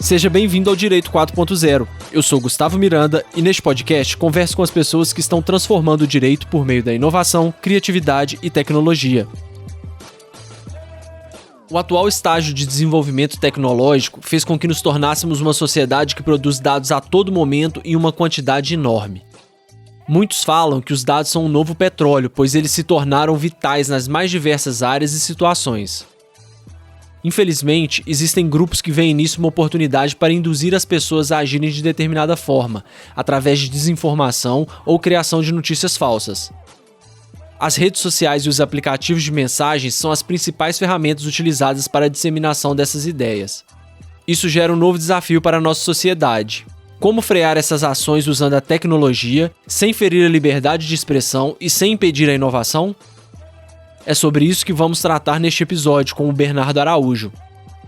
Seja bem-vindo ao Direito 4.0. Eu sou Gustavo Miranda e neste podcast converso com as pessoas que estão transformando o direito por meio da inovação, criatividade e tecnologia. O atual estágio de desenvolvimento tecnológico fez com que nos tornássemos uma sociedade que produz dados a todo momento em uma quantidade enorme. Muitos falam que os dados são um novo petróleo, pois eles se tornaram vitais nas mais diversas áreas e situações. Infelizmente, existem grupos que veem nisso uma oportunidade para induzir as pessoas a agirem de determinada forma, através de desinformação ou criação de notícias falsas. As redes sociais e os aplicativos de mensagens são as principais ferramentas utilizadas para a disseminação dessas ideias. Isso gera um novo desafio para a nossa sociedade. Como frear essas ações usando a tecnologia, sem ferir a liberdade de expressão e sem impedir a inovação? É sobre isso que vamos tratar neste episódio com o Bernardo Araújo.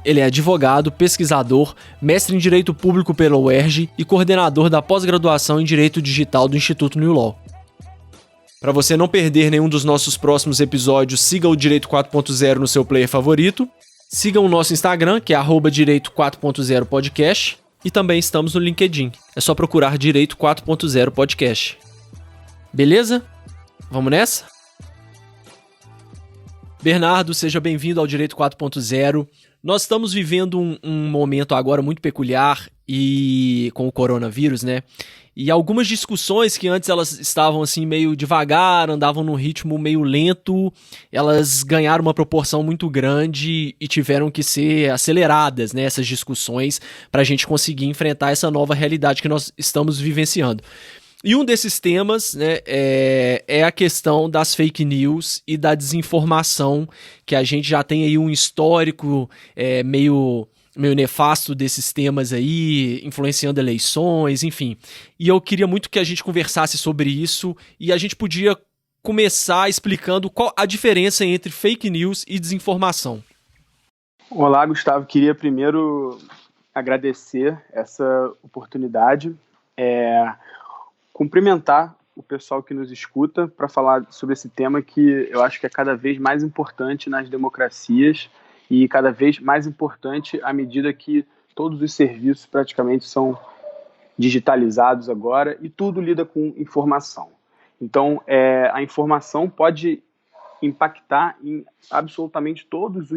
Ele é advogado, pesquisador, mestre em Direito Público pela UERJ e coordenador da pós-graduação em Direito Digital do Instituto New Law. Para você não perder nenhum dos nossos próximos episódios, siga o Direito 4.0 no seu player favorito, siga o nosso Instagram, que é @Direito 4.0 Podcast, e também estamos no LinkedIn. É só procurar Direito 4.0 Podcast. Beleza? Vamos nessa? Bernardo, seja bem-vindo ao Direito 4.0. Nós estamos vivendo um momento agora muito peculiar e com o coronavírus, né? E algumas discussões que antes elas estavam assim meio devagar, andavam num ritmo meio lento, elas ganharam uma proporção muito grande e tiveram que ser aceleradas, né, essas discussões, para a gente conseguir enfrentar essa nova realidade que nós estamos vivenciando. E um desses temas, né, é a questão das fake news e da desinformação, que a gente já tem aí um histórico meio nefasto desses temas aí, influenciando eleições, enfim. E eu queria muito que a gente conversasse sobre isso e a gente podia começar explicando qual a diferença entre fake news e desinformação. Olá, Gustavo. Queria primeiro agradecer essa oportunidade, cumprimentar o pessoal que nos escuta para falar sobre esse tema que eu acho que é cada vez mais importante nas democracias e cada vez mais importante à medida que todos os serviços praticamente são digitalizados agora e tudo lida com informação. Então, a informação pode impactar em absolutamente todos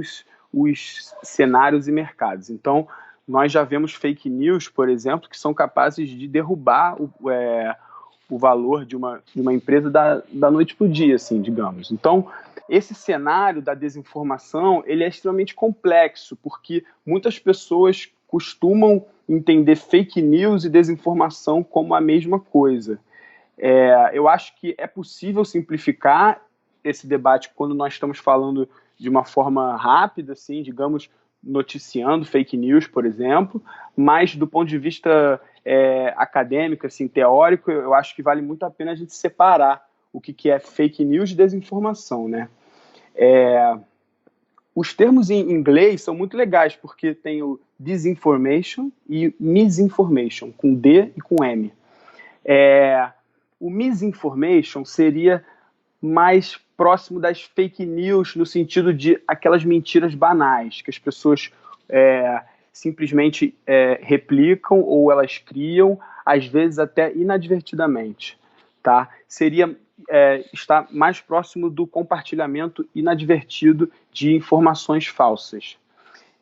os cenários e mercados. Então, nós já vemos fake news, por exemplo, que são capazes de derrubar o valor de uma empresa da noite para o dia, assim, digamos. Então, esse cenário da desinformação, ele é extremamente complexo, porque muitas pessoas costumam entender fake news e desinformação como a mesma coisa. Eu acho que é possível simplificar esse debate quando nós estamos falando de uma forma rápida, assim, digamos, noticiando fake news, por exemplo, mas do ponto de vista acadêmico, assim, teórico, eu acho que vale muito a pena a gente separar o que é fake news de desinformação, né? Os termos em inglês são muito legais, porque tem o disinformation e misinformation, com D e com M. O misinformation seria mais próximo das fake news, no sentido de aquelas mentiras banais, que as pessoas simplesmente replicam ou elas criam, às vezes até inadvertidamente. Tá? Está mais próximo do compartilhamento inadvertido de informações falsas.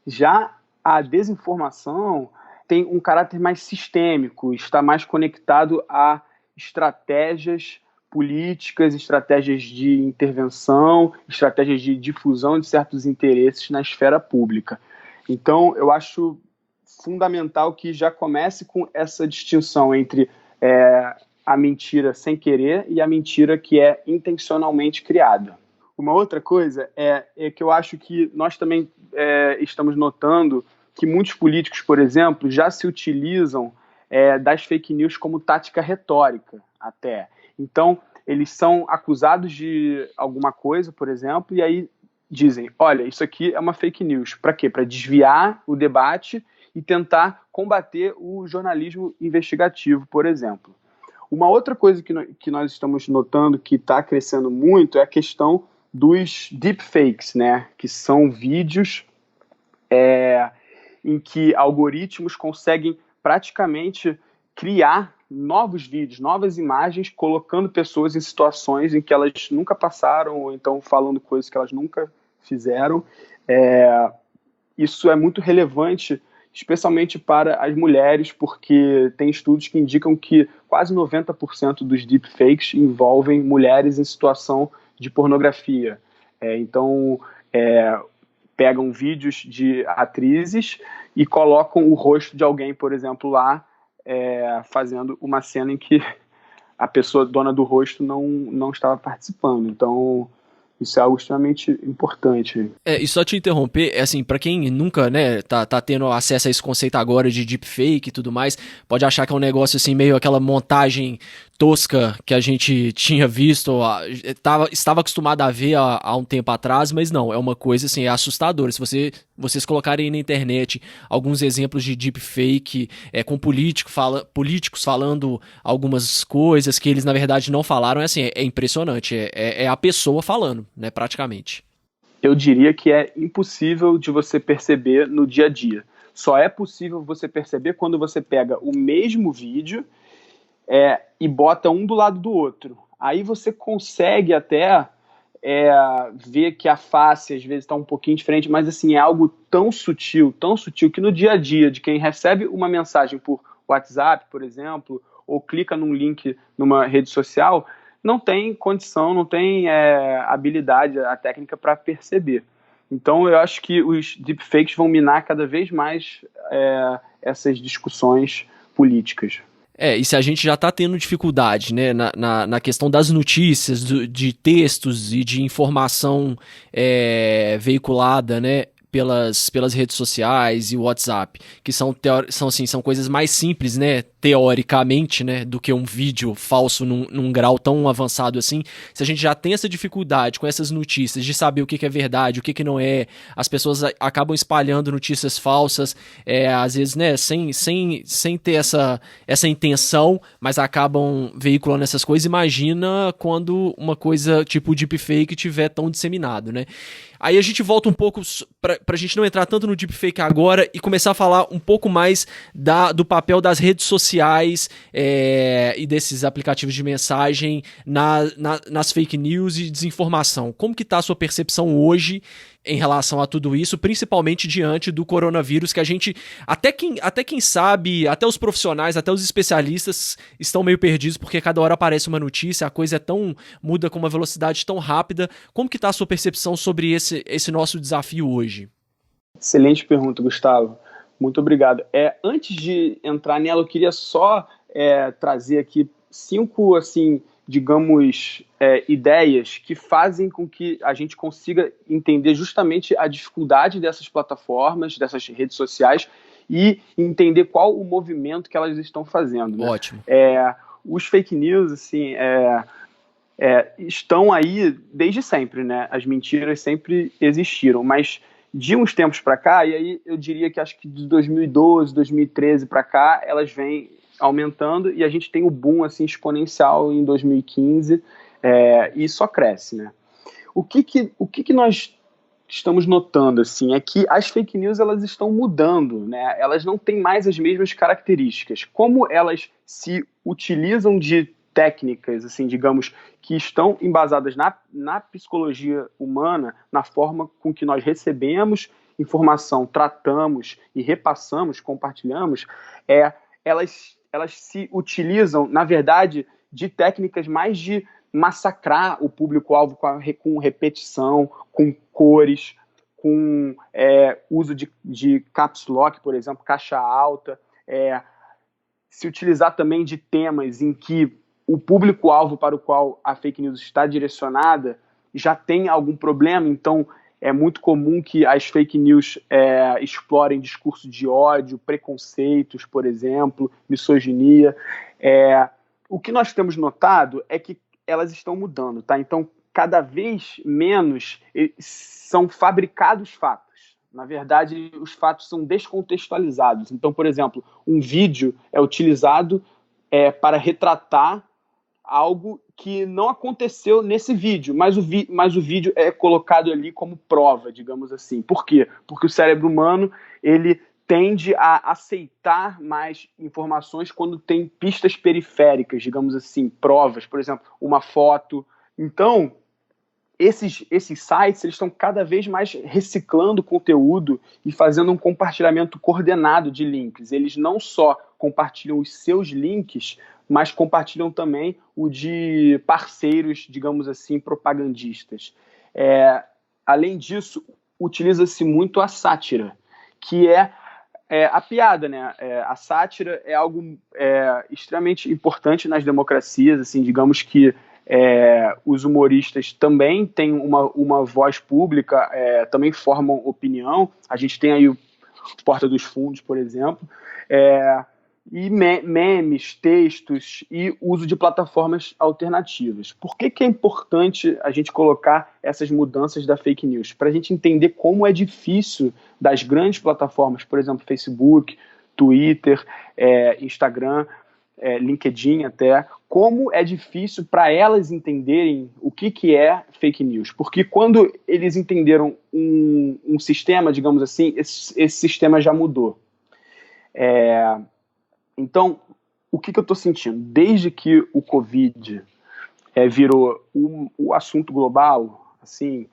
Já a desinformação tem um caráter mais sistêmico, está mais conectado a estratégias políticas, estratégias de intervenção, estratégias de difusão de certos interesses na esfera pública. Então, eu acho fundamental que já comece com essa distinção entre a mentira sem querer e a mentira que é intencionalmente criada. Uma outra coisa é que eu acho que nós também estamos notando que muitos políticos, por exemplo, já se utilizam das fake news como tática retórica até. Então, eles são acusados de alguma coisa, por exemplo, e aí dizem, olha, isso aqui é uma fake news. Para quê? Para desviar o debate e tentar combater o jornalismo investigativo, por exemplo. Uma outra coisa que nós estamos notando que está crescendo muito é a questão dos deepfakes, né? Que são vídeos em que algoritmos conseguem praticamente criar novos vídeos, novas imagens, colocando pessoas em situações em que elas nunca passaram, ou então falando coisas que elas nunca fizeram. Isso é muito relevante, especialmente para as mulheres, porque tem estudos que indicam que quase 90% dos deepfakes envolvem mulheres em situação de pornografia. Então, pegam vídeos de atrizes e colocam o rosto de alguém, por exemplo, lá, fazendo uma cena em que a pessoa dona do rosto não estava participando. Então, isso é algo extremamente importante. E só te interromper, assim, pra quem nunca, né, tá tendo acesso a esse conceito agora de deepfake e tudo mais, pode achar que é um negócio, assim, meio aquela montagem tosca que a gente tinha visto, estava acostumado a ver há um tempo atrás, mas não, é uma coisa, assim, assustadora. Se vocês colocarem aí na internet alguns exemplos de deepfake, com políticos falando algumas coisas que eles, na verdade, não falaram, assim, é impressionante, é a pessoa falando, né, praticamente. Eu diria que é impossível de você perceber no dia a dia. Só é possível você perceber quando você pega o mesmo vídeo e bota um do lado do outro. Aí você consegue até ver que a face às vezes está um pouquinho diferente, mas assim, é algo tão sutil, que no dia a dia de quem recebe uma mensagem por WhatsApp, por exemplo, ou clica num link numa rede social, não tem condição, não tem habilidade, a técnica para perceber. Então eu acho que os deepfakes vão minar cada vez mais essas discussões políticas. E se a gente já tá tendo dificuldade, né, na questão das notícias, de textos e de informação veiculada, né, pelas redes sociais e o WhatsApp, que são coisas mais simples, né, teoricamente, né, do que um vídeo falso num grau tão avançado assim. Se a gente já tem essa dificuldade com essas notícias de saber o que é verdade, o que não é, as pessoas acabam espalhando notícias falsas, às vezes, né, sem ter essa intenção, mas acabam veiculando essas coisas. Imagina quando uma coisa tipo deepfake tiver tão disseminado, né? Aí a gente volta um pouco pra gente não entrar tanto no deepfake agora e começar a falar um pouco mais do papel das redes sociais e desses aplicativos de mensagem nas fake news e desinformação. Como que tá a sua percepção hoje em relação a tudo isso, principalmente diante do coronavírus, que a gente, até quem sabe, até os profissionais, até os especialistas estão meio perdidos, porque cada hora aparece uma notícia, a coisa muda com uma velocidade tão rápida. Como que tá a sua percepção sobre esse nosso desafio hoje? Excelente pergunta, Gustavo. Muito obrigado. Antes de entrar nela, eu queria só trazer aqui 5, assim, digamos, ideias que fazem com que a gente consiga entender justamente a dificuldade dessas plataformas, dessas redes sociais e entender qual o movimento que elas estão fazendo. Né? Ótimo. Os fake news, assim, estão aí desde sempre, né? As mentiras sempre existiram, mas de uns tempos para cá, e aí eu diria que acho que de 2012, 2013 para cá, elas vêm aumentando e a gente tem o boom assim, exponencial em 2015 e só cresce, né? O que nós estamos notando assim, é que as fake news elas estão mudando, né? Elas não têm mais as mesmas características. Como elas se utilizam de técnicas, assim, digamos, que estão embasadas na psicologia humana, na forma com que nós recebemos informação, tratamos e repassamos, compartilhamos, elas se utilizam, na verdade, de técnicas mais de massacrar o público-alvo com repetição, com cores, com uso de caps lock, por exemplo, caixa alta, se utilizar também de temas em que o público-alvo para o qual a fake news está direcionada já tem algum problema, então é muito comum que as fake news explorem discurso de ódio, preconceitos, por exemplo, misoginia. O que nós temos notado é que elas estão mudando, tá? Então, cada vez menos são fabricados fatos. Na verdade, os fatos são descontextualizados. Então, por exemplo, um vídeo é utilizado para retratar algo que não aconteceu nesse vídeo, mas o vídeo é colocado ali como prova, digamos assim. Por quê? Porque o cérebro humano ele tende a aceitar mais informações quando tem pistas periféricas, digamos assim, provas, por exemplo, uma foto. Então, esses sites eles estão cada vez mais reciclando conteúdo e fazendo um compartilhamento coordenado de links. Eles não só compartilham os seus links, mas compartilham também o de parceiros, digamos assim, propagandistas. Além disso, utiliza-se muito a sátira, que é a piada, né? A sátira é algo extremamente importante nas democracias, assim, digamos que os humoristas também têm uma voz pública, também formam opinião. A gente tem aí o Porta dos Fundos, por exemplo, e memes, textos e uso de plataformas alternativas. Por que é importante a gente colocar essas mudanças da fake news? Para a gente entender como é difícil das grandes plataformas, por exemplo, Facebook, Twitter, Instagram, LinkedIn até, como é difícil para elas entenderem o que é fake news. Porque quando eles entenderam um sistema, digamos assim, esse sistema já mudou. Então, o que eu estou sentindo? Desde que o Covid virou o assunto global, assim,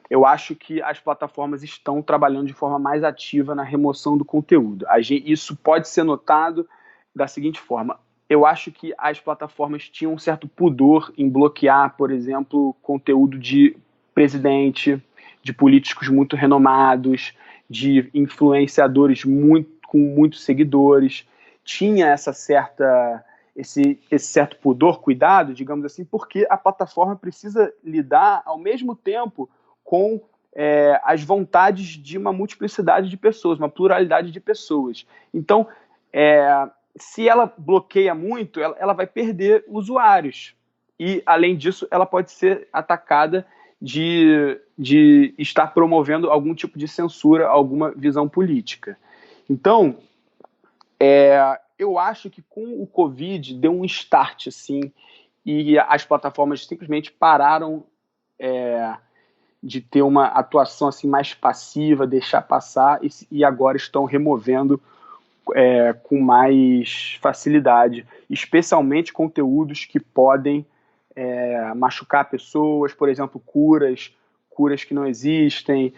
eu acho que as plataformas estão trabalhando de forma mais ativa na remoção do conteúdo. Isso pode ser notado da seguinte forma: eu acho que as plataformas tinham um certo pudor em bloquear, por exemplo, conteúdo de presidente, de políticos muito renomados, de influenciadores com muitos seguidores. Tinha esse certo pudor, cuidado, digamos assim, porque a plataforma precisa lidar ao mesmo tempo com as vontades de uma multiplicidade de pessoas, uma pluralidade de pessoas. Então, se ela bloqueia muito, ela vai perder usuários. E, além disso, ela pode ser atacada de estar promovendo algum tipo de censura, alguma visão política. Então, eu acho que com o Covid deu um start, assim, e as plataformas simplesmente pararam de ter uma atuação assim, mais passiva, deixar passar, e agora estão removendo com mais facilidade, especialmente conteúdos que podem machucar pessoas, por exemplo, curas que não existem,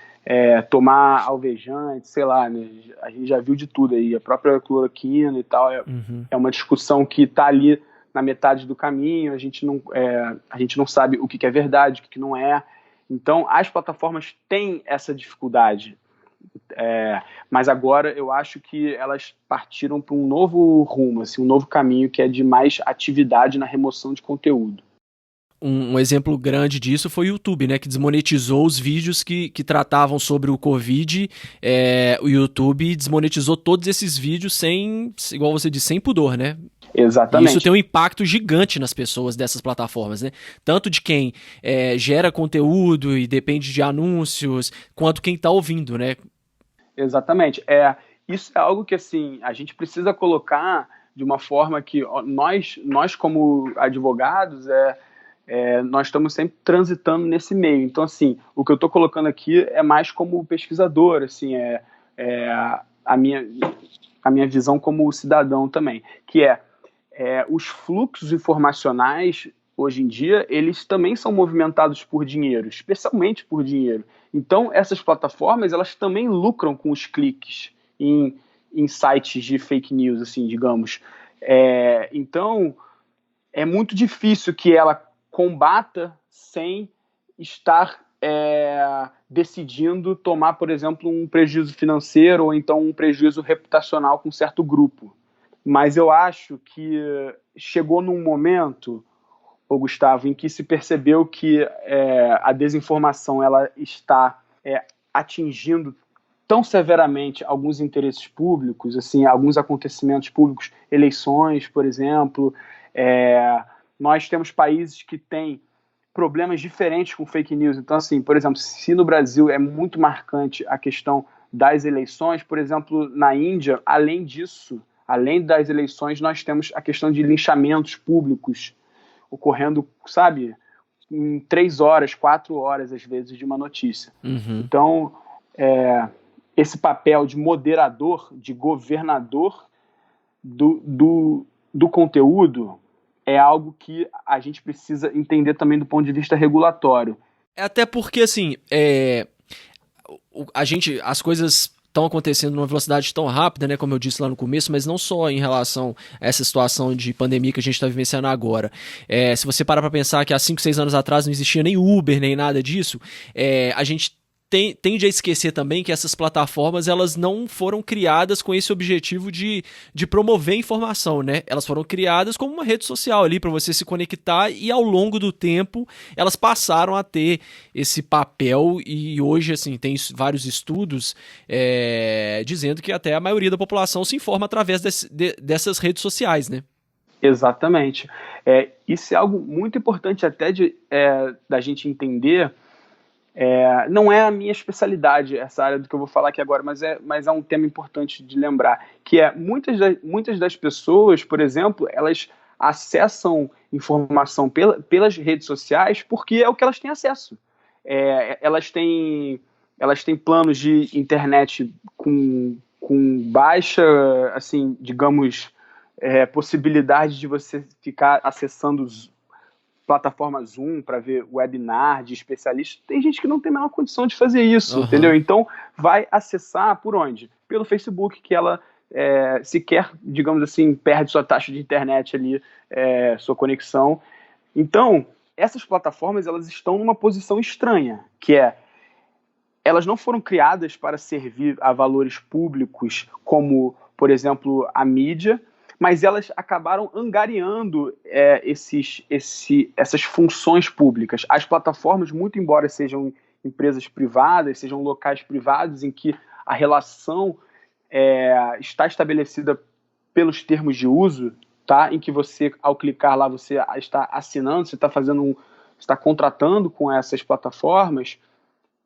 tomar alvejante, sei lá, né? A gente já viu de tudo aí, a própria cloroquina e tal, é uma discussão que está ali na metade do caminho, a gente não sabe o que é verdade, o que não é. Então, as plataformas têm essa dificuldade, mas agora eu acho que elas partiram para um novo rumo, assim, um novo caminho que é de mais atividade na remoção de conteúdo. Um exemplo grande disso foi o YouTube, né, que desmonetizou os vídeos que tratavam sobre o Covid. O YouTube desmonetizou todos esses vídeos sem, igual você disse, sem pudor, né? Exatamente. E isso tem um impacto gigante nas pessoas dessas plataformas, né? Tanto de quem gera conteúdo e depende de anúncios, quanto quem está ouvindo, né? Exatamente. Isso é algo que, assim, a gente precisa colocar de uma forma que nós como advogados, nós estamos sempre transitando nesse meio. Então, assim, o que eu estou colocando aqui é mais como pesquisador, assim, a minha visão como cidadão também, que os fluxos informacionais, hoje em dia, eles também são movimentados por dinheiro, especialmente por dinheiro. Então, essas plataformas, elas também lucram com os cliques em sites de fake news, assim, digamos. Então, é muito difícil que ela combata sem estar decidindo tomar, por exemplo, um prejuízo financeiro ou então um prejuízo reputacional com um certo grupo. Mas eu acho que chegou num momento, Gustavo, em que se percebeu que a desinformação ela está atingindo tão severamente alguns interesses públicos, assim, alguns acontecimentos públicos, eleições, por exemplo. Nós temos países que têm problemas diferentes com fake news. Então, assim, por exemplo, se no Brasil é muito marcante a questão das eleições, por exemplo, na Índia, além disso, além das eleições, nós temos a questão de linchamentos públicos ocorrendo, sabe, em 3 horas, 4 horas, às vezes, de uma notícia. Uhum. Então, esse papel de moderador, de governador do conteúdo é algo que a gente precisa entender também do ponto de vista regulatório. Até porque, assim, as coisas estão acontecendo numa velocidade tão rápida, né, como eu disse lá no começo, mas não só em relação a essa situação de pandemia que a gente está vivenciando agora. Se você parar para pensar que há 5, 6 anos atrás não existia nem Uber, nem nada disso, a gente tende a esquecer também que essas plataformas, elas não foram criadas com esse objetivo de promover informação, né? Elas foram criadas como uma rede social ali para você se conectar, e ao longo do tempo elas passaram a ter esse papel, e hoje, assim, tem vários estudos dizendo que até a maioria da população se informa através dessas redes sociais, né? Exatamente. Isso é algo muito importante até da gente entender. Não é a minha especialidade essa área do que eu vou falar aqui agora, mas é um tema importante de lembrar, que muitas das pessoas, por exemplo, elas acessam informação pelas redes sociais porque é o que elas têm acesso. Elas têm planos de internet com baixa, assim, digamos, possibilidade de você ficar acessando plataforma Zoom para ver webinar de especialistas. Tem gente que não tem a menor condição de fazer isso, entendeu? Então, vai acessar por onde? Pelo Facebook, que ela sequer, digamos assim, perde sua taxa de internet ali, sua conexão. Então, essas plataformas, elas estão numa posição estranha, que elas não foram criadas para servir a valores públicos como, por exemplo, a mídia, mas elas acabaram angariando essas funções públicas. As plataformas, muito embora sejam empresas privadas, sejam locais privados em que a relação está estabelecida pelos termos de uso, tá? Em que você, ao clicar lá, você está assinando, você está contratando com essas plataformas,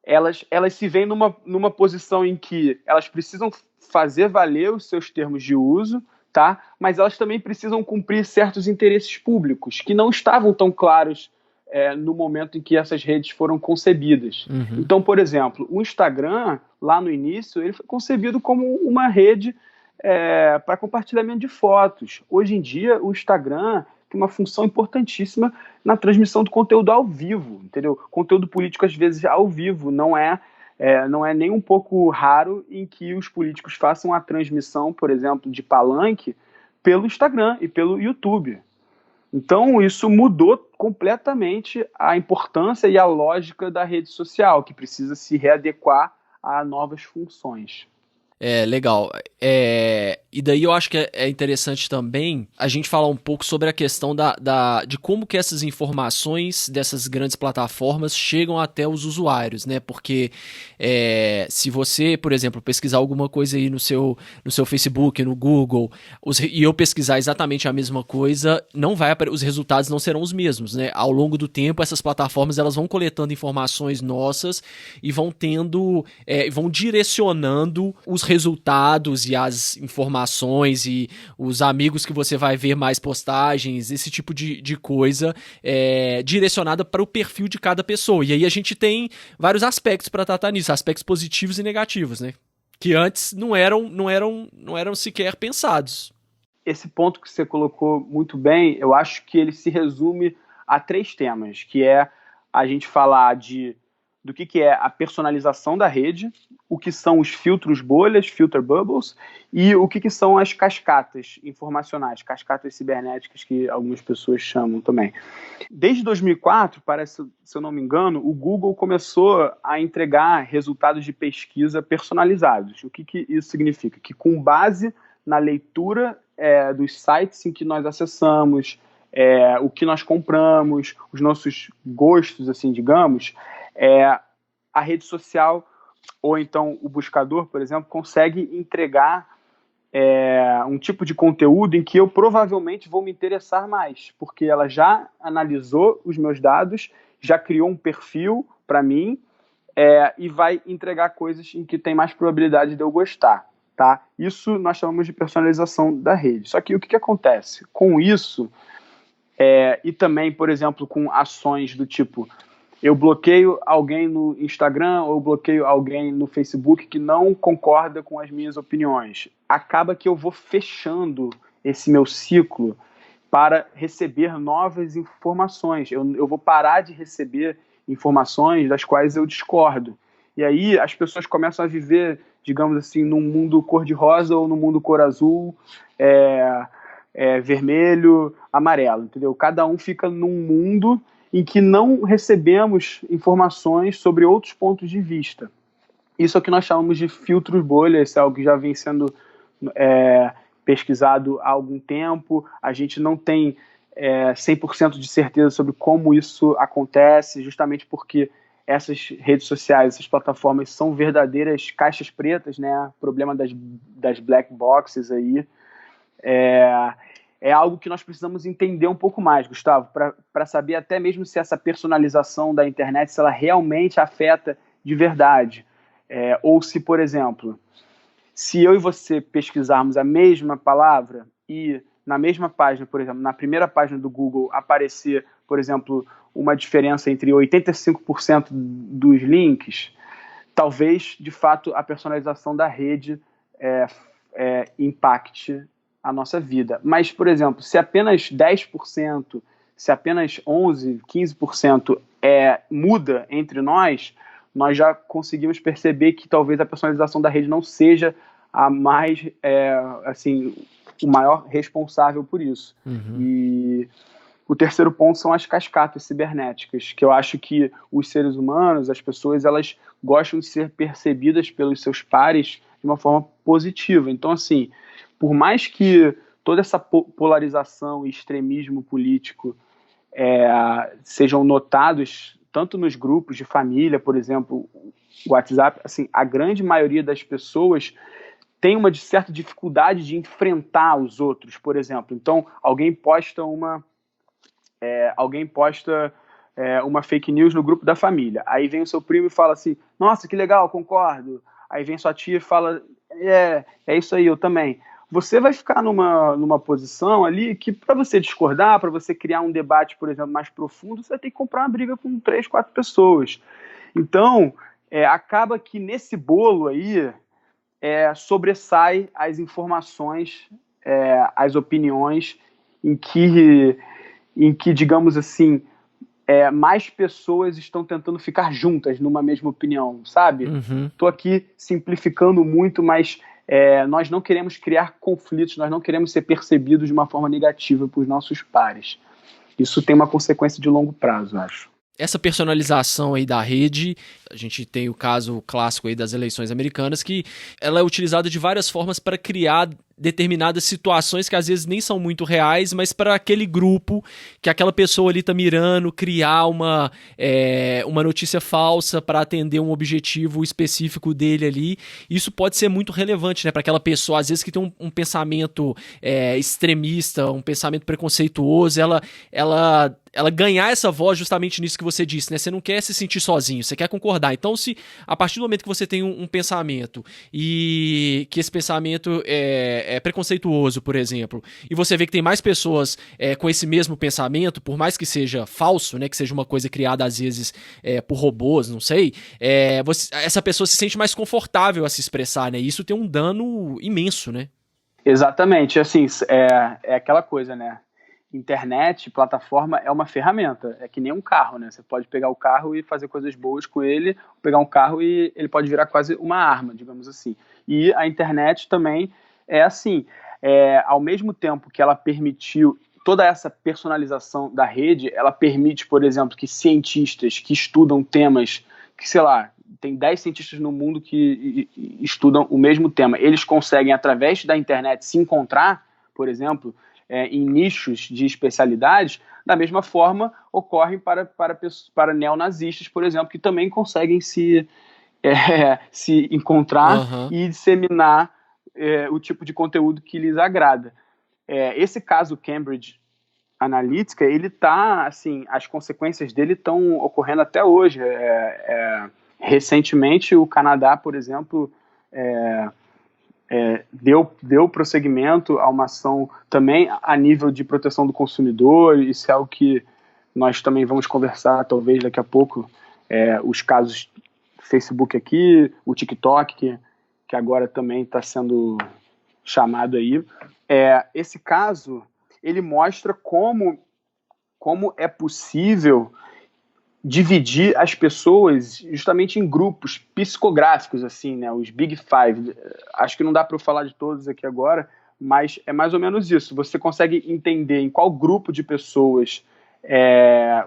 elas se veem numa posição em que elas precisam fazer valer os seus termos de uso, tá? Mas elas também precisam cumprir certos interesses públicos que não estavam tão claros no momento em que essas redes foram concebidas. Uhum. Então, por exemplo, o Instagram, lá no início, ele foi concebido como uma rede para compartilhamento de fotos. Hoje em dia, o Instagram tem uma função importantíssima na transmissão do conteúdo ao vivo, entendeu? Conteúdo político, às vezes, ao vivo, não é nem um pouco raro em que os políticos façam a transmissão, por exemplo, de palanque pelo Instagram e pelo YouTube. Então, isso mudou completamente a importância e a lógica da rede social, que precisa se readequar a novas funções. Legal. E daí eu acho que é interessante também a gente falar um pouco sobre a questão de como que essas informações dessas grandes plataformas chegam até os usuários, né? Porque se você, por exemplo, pesquisar alguma coisa aí no seu Facebook, no Google, e eu pesquisar exatamente a mesma coisa, os resultados não serão os mesmos, né? Ao longo do tempo, essas plataformas, elas vão coletando informações nossas e vão vão direcionando os resultados e as informações e os amigos que você vai ver mais postagens, esse tipo de coisa direcionada para o perfil de cada pessoa. E aí a gente tem vários aspectos para tratar nisso, aspectos positivos e negativos, né? Que antes não eram sequer pensados. Esse ponto que você colocou muito bem, eu acho que ele se resume a 3 temas, que é a gente falar do que é a personalização da rede, o que são os filtros bolhas, filter bubbles, e o que são as cascatas informacionais, cascatas cibernéticas, que algumas pessoas chamam também. Desde 2004, parece, se eu não me engano, o Google começou a entregar resultados de pesquisa personalizados. O que isso significa? Que com base na leitura dos sites em que nós acessamos, o que nós compramos, os nossos gostos, assim, digamos, a rede social ou então o buscador, por exemplo, consegue entregar um tipo de conteúdo em que eu provavelmente vou me interessar mais, porque ela já analisou os meus dados, já criou um perfil para mim e vai entregar coisas em que tem mais probabilidade de eu gostar, tá? Isso nós chamamos de personalização da rede. Só que o que acontece? Com isso, e também, por exemplo, com ações do tipo, eu bloqueio alguém no Instagram ou bloqueio alguém no Facebook que não concorda com as minhas opiniões. Acaba que eu vou fechando esse meu ciclo para receber novas informações. Eu vou parar de receber informações das quais eu discordo. E aí as pessoas começam a viver, digamos assim, num mundo cor-de-rosa ou num mundo cor azul, vermelho, amarelo, entendeu? Cada um fica num mundo em que não recebemos informações sobre outros pontos de vista. Isso é o que nós chamamos de filtros bolha, isso é algo que já vem sendo pesquisado há algum tempo. A gente não tem 100% de certeza sobre como isso acontece, justamente porque essas redes sociais, essas plataformas são verdadeiras caixas pretas, né? O problema das black boxes aí. É algo que nós precisamos entender um pouco mais, Gustavo, para saber até mesmo se essa personalização da internet, se ela realmente afeta de verdade. Ou se, por exemplo, se eu e você pesquisarmos a mesma palavra e na mesma página, por exemplo, na primeira página do Google aparecer, por exemplo, uma diferença entre 85% dos links, talvez, de fato, a personalização da rede impacte a nossa vida. Mas, por exemplo, se apenas 10%, se apenas 11%, 15% muda entre nós já conseguimos perceber que talvez a personalização da rede não seja a mais, o maior responsável por isso. Uhum. E o terceiro ponto são as cascatas cibernéticas, que eu acho que os seres humanos, as pessoas, elas gostam de ser percebidas pelos seus pares de uma forma positiva. Então, assim, por mais que toda essa polarização e extremismo político sejam notados tanto nos grupos de família, por exemplo, o WhatsApp, assim, a grande maioria das pessoas tem uma certa dificuldade de enfrentar os outros, por exemplo. Então, alguém posta uma fake news no grupo da família. Aí vem o seu primo e fala assim, nossa, que legal, concordo. Aí vem sua tia e fala, é isso aí, eu também. Você vai ficar numa posição ali que, para você discordar, para você criar um debate, por exemplo, mais profundo, você vai ter que comprar uma briga com 3, 4 pessoas. Então, acaba que nesse bolo aí sobressai as informações, as opiniões, em que, digamos assim, mais pessoas estão tentando ficar juntas numa mesma opinião, sabe? Estou aqui simplificando muito, mas nós não queremos criar conflitos, nós não queremos ser percebidos de uma forma negativa por nossos pares. Isso tem uma consequência de longo prazo, acho. Essa personalização aí da rede, a gente tem o caso clássico aí das eleições americanas, que ela é utilizada de várias formas para criar determinadas situações que às vezes nem são muito reais, mas para aquele grupo que aquela pessoa ali tá mirando, criar uma notícia falsa para atender um objetivo específico dele ali. Isso pode ser muito relevante, né, para aquela pessoa, às vezes, que tem um pensamento extremista, um pensamento preconceituoso, ela ganhar essa voz justamente nisso que você disse, né? Você não quer se sentir sozinho, você quer concordar. Então, se a partir do momento que você tem um pensamento e que esse pensamento é preconceituoso, por exemplo, e você vê que tem mais pessoas com esse mesmo pensamento, por mais que seja falso, né? Que seja uma coisa criada às vezes por robôs, não sei, essa pessoa se sente mais confortável a se expressar, né? E isso tem um dano imenso, né? Exatamente, assim, é aquela coisa, né? Internet, plataforma é uma ferramenta, é que nem um carro, né? Você pode pegar o carro e fazer coisas boas com ele, pegar um carro e ele pode virar quase uma arma, digamos assim. E a internet também é assim, ao mesmo tempo que ela permitiu toda essa personalização da rede, ela permite, por exemplo, que cientistas que estudam temas que, sei lá, tem 10 cientistas no mundo que estudam o mesmo tema, eles conseguem, através da internet, se encontrar, por exemplo, em nichos de especialidades. Da mesma forma, ocorrem para neonazistas, por exemplo, que também conseguem se encontrar e disseminar o tipo de conteúdo que lhes agrada. Esse caso Cambridge Analytica, ele tá, assim, as consequências dele estão ocorrendo até hoje. Recentemente, o Canadá, por exemplo, deu prosseguimento a uma ação também a nível de proteção do consumidor. Isso é algo que nós também vamos conversar, talvez daqui a pouco, os casos Facebook aqui, o TikTok, que agora também está sendo chamado aí. Esse caso, ele mostra como é possível dividir as pessoas justamente em grupos psicográficos, assim, né? Os Big Five. Acho que não dá para eu falar de todos aqui agora, mas é mais ou menos isso. Você consegue entender em qual grupo de pessoas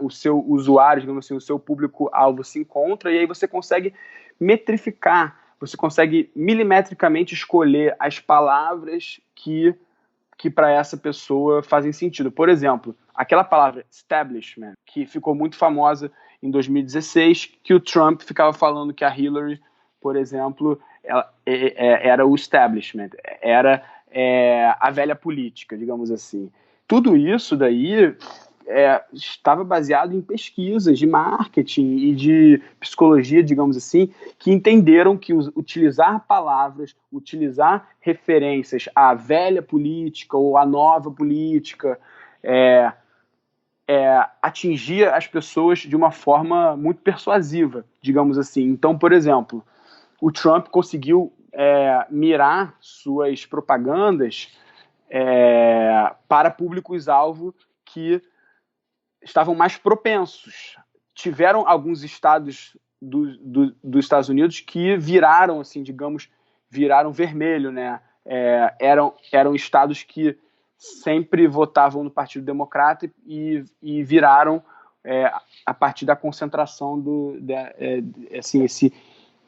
o seu usuário, digamos assim, o seu público-alvo se encontra, e aí você consegue metrificar, você consegue milimetricamente escolher as palavras que para essa pessoa fazem sentido. Por exemplo, aquela palavra establishment, que ficou muito famosa em 2016, que o Trump ficava falando que a Hillary, por exemplo, era o establishment, era a velha política, digamos assim. Tudo isso daí estava baseado em pesquisas de marketing e de psicologia, digamos assim, que entenderam que utilizar palavras, utilizar referências à velha política ou à nova política, atingia as pessoas de uma forma muito persuasiva, digamos assim. Então, por exemplo, o Trump conseguiu mirar suas propagandas para públicos-alvo que estavam mais propensos. Tiveram alguns estados dos Estados Unidos que viraram, assim, digamos, viraram vermelho, né? Eram estados que sempre votavam no Partido Democrata e viraram a partir da concentração assim, esse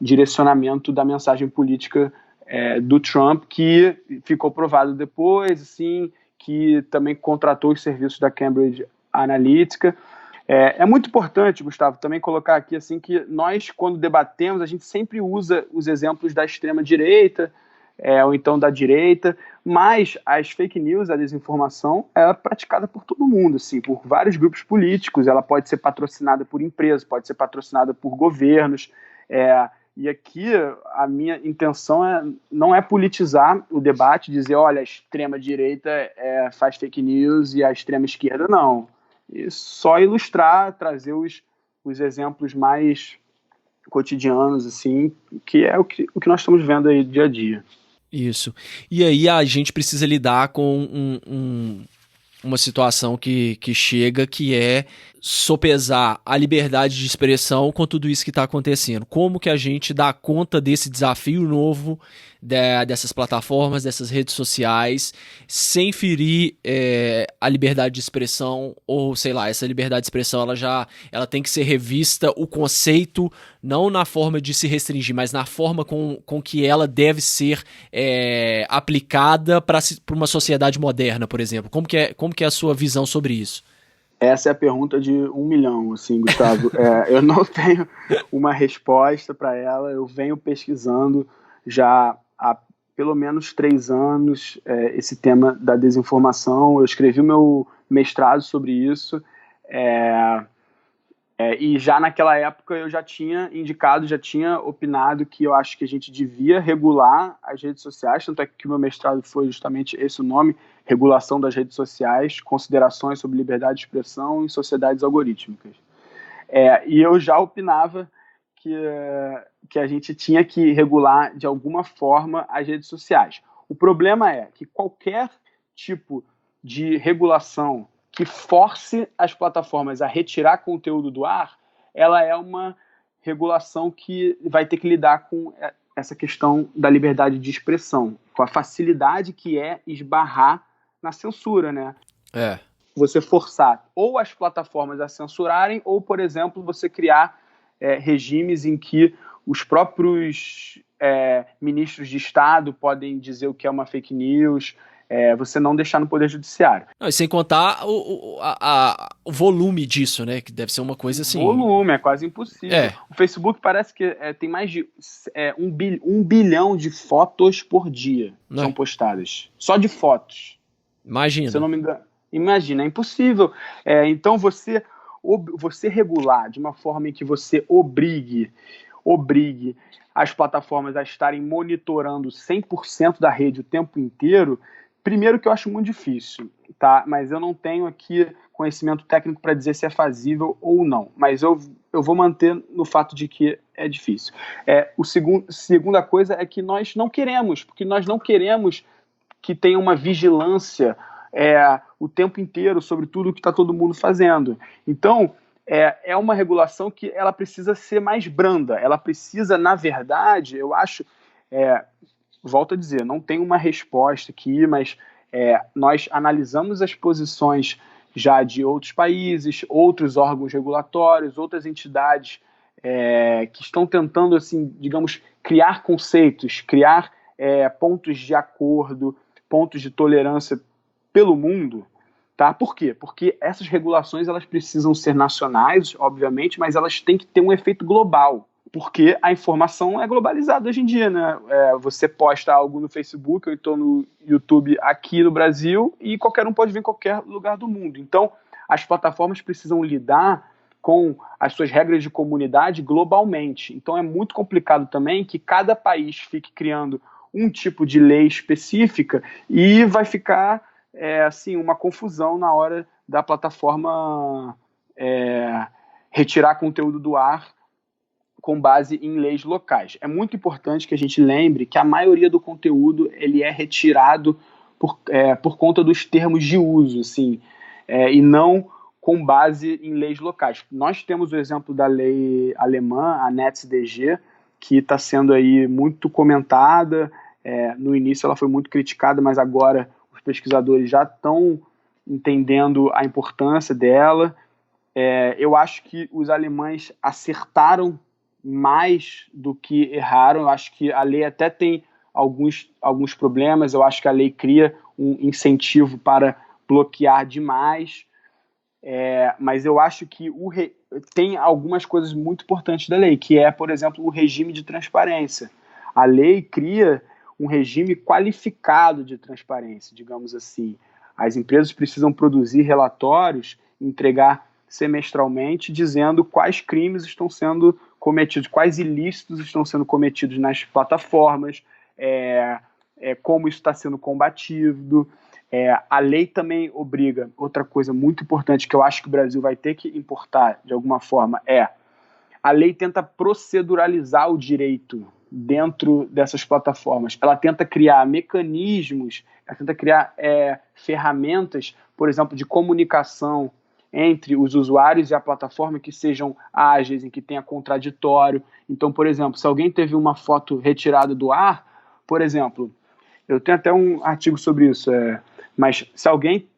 direcionamento da mensagem política do Trump, que ficou provado depois, assim, que também contratou os serviços da Cambridge Analytica. É muito importante, Gustavo, também colocar aqui assim, que nós, quando debatemos, a gente sempre usa os exemplos da extrema-direita, ou então da direita, mas as fake news, a desinformação, é praticada por todo mundo, assim, por vários grupos políticos. Ela pode ser patrocinada por empresas, pode ser patrocinada por governos, e aqui a minha intenção não é politizar o debate, dizer, olha, a extrema-direita faz fake news e a extrema-esquerda não. E só ilustrar, trazer os exemplos mais cotidianos, assim, que é o que nós estamos vendo aí dia a dia. Isso. E aí a gente precisa lidar com uma situação que chega, que é sopesar a liberdade de expressão com tudo isso que está acontecendo. Como que a gente dá conta desse desafio novo dessas plataformas, dessas redes sociais, sem ferir a liberdade de expressão, ou sei lá, essa liberdade de expressão ela tem que ser revista, o conceito, não na forma de se restringir, mas na forma com que ela deve ser aplicada para uma sociedade moderna, por exemplo. Como que é a sua visão sobre isso? Essa é a pergunta de 1 milhão, assim, Gustavo. Eu não tenho uma resposta para ela. Eu venho pesquisando já há pelo menos 3 anos esse tema da desinformação. Eu escrevi o meu mestrado sobre isso. E já naquela época eu já tinha indicado, já tinha opinado que eu acho que a gente devia regular as redes sociais, tanto é que o meu mestrado foi justamente esse o nome, Regulação das Redes Sociais, Considerações sobre Liberdade de Expressão em Sociedades Algorítmicas. E eu já opinava que a gente tinha que regular de alguma forma as redes sociais. O problema é que qualquer tipo de regulação que force as plataformas a retirar conteúdo do ar, ela é uma regulação que vai ter que lidar com essa questão da liberdade de expressão, com a facilidade que é esbarrar na censura, né? Você forçar ou as plataformas a censurarem, ou, por exemplo, você criar regimes em que os próprios ministros de Estado podem dizer o que é uma fake news, você não deixar no Poder Judiciário. Não, e sem contar o volume disso, né? Que deve ser uma coisa assim... O volume é quase impossível. O Facebook parece que tem mais de 1 bilhão de fotos por dia são postadas. Só de fotos. Imagina. Se eu não me engano. Imagina, é impossível. Então, você regular de uma forma em que você obrigue as plataformas a estarem monitorando 100% da rede o tempo inteiro, primeiro que eu acho muito difícil, tá? Mas eu não tenho aqui conhecimento técnico para dizer se é fazível ou não, mas eu vou manter no fato de que é difícil. Segunda coisa é que nós não queremos, porque nós não queremos que tenha uma vigilância o tempo inteiro sobre tudo que está todo mundo fazendo. Então, é uma regulação que ela precisa ser mais branda, ela precisa, na verdade, eu acho, volto a dizer, não tem uma resposta aqui, mas nós analisamos as posições já de outros países, outros órgãos regulatórios, outras entidades que estão tentando, assim, digamos, criar conceitos, criar pontos de acordo, pontos de tolerância pelo mundo, tá? Por quê? Porque essas regulações elas precisam ser nacionais, obviamente, mas elas têm que ter um efeito global, porque a informação é globalizada hoje em dia, né? Você posta algo no Facebook ou então no YouTube aqui no Brasil e qualquer um pode ver em qualquer lugar do mundo. Então, as plataformas precisam lidar com as suas regras de comunidade globalmente. Então, é muito complicado também que cada país fique criando um tipo de lei específica e vai ficar assim, uma confusão na hora da plataforma retirar conteúdo do ar com base em leis locais. É muito importante que a gente lembre que a maioria do conteúdo ele é retirado por conta dos termos de uso, assim, e não com base em leis locais. Nós temos o exemplo da lei alemã, a NetzDG, que está sendo aí muito comentada. No início ela foi muito criticada, mas agora os pesquisadores já estão entendendo a importância dela. Eu acho que os alemães acertaram mais do que erraram. Eu acho que a lei até tem alguns problemas. Eu acho que a lei cria um incentivo para bloquear demais. Mas eu acho que tem algumas coisas muito importantes da lei, que é, por exemplo, o regime de transparência. A lei cria um regime qualificado de transparência, digamos assim. As empresas precisam produzir relatórios, entregar semestralmente, dizendo quais crimes estão sendo cometidos, quais ilícitos estão sendo cometidos nas plataformas, como isso está sendo combatido. A lei também obriga, outra coisa muito importante que eu acho que o Brasil vai ter que importar de alguma forma, a lei tenta proceduralizar o direito dentro dessas plataformas. Ela tenta criar mecanismos, ela tenta criar ferramentas, por exemplo, de comunicação entre os usuários e a plataforma que sejam ágeis, em que tenha contraditório. Então, por exemplo, se alguém teve uma foto retirada do ar, por exemplo, eu tenho até um artigo sobre isso, mas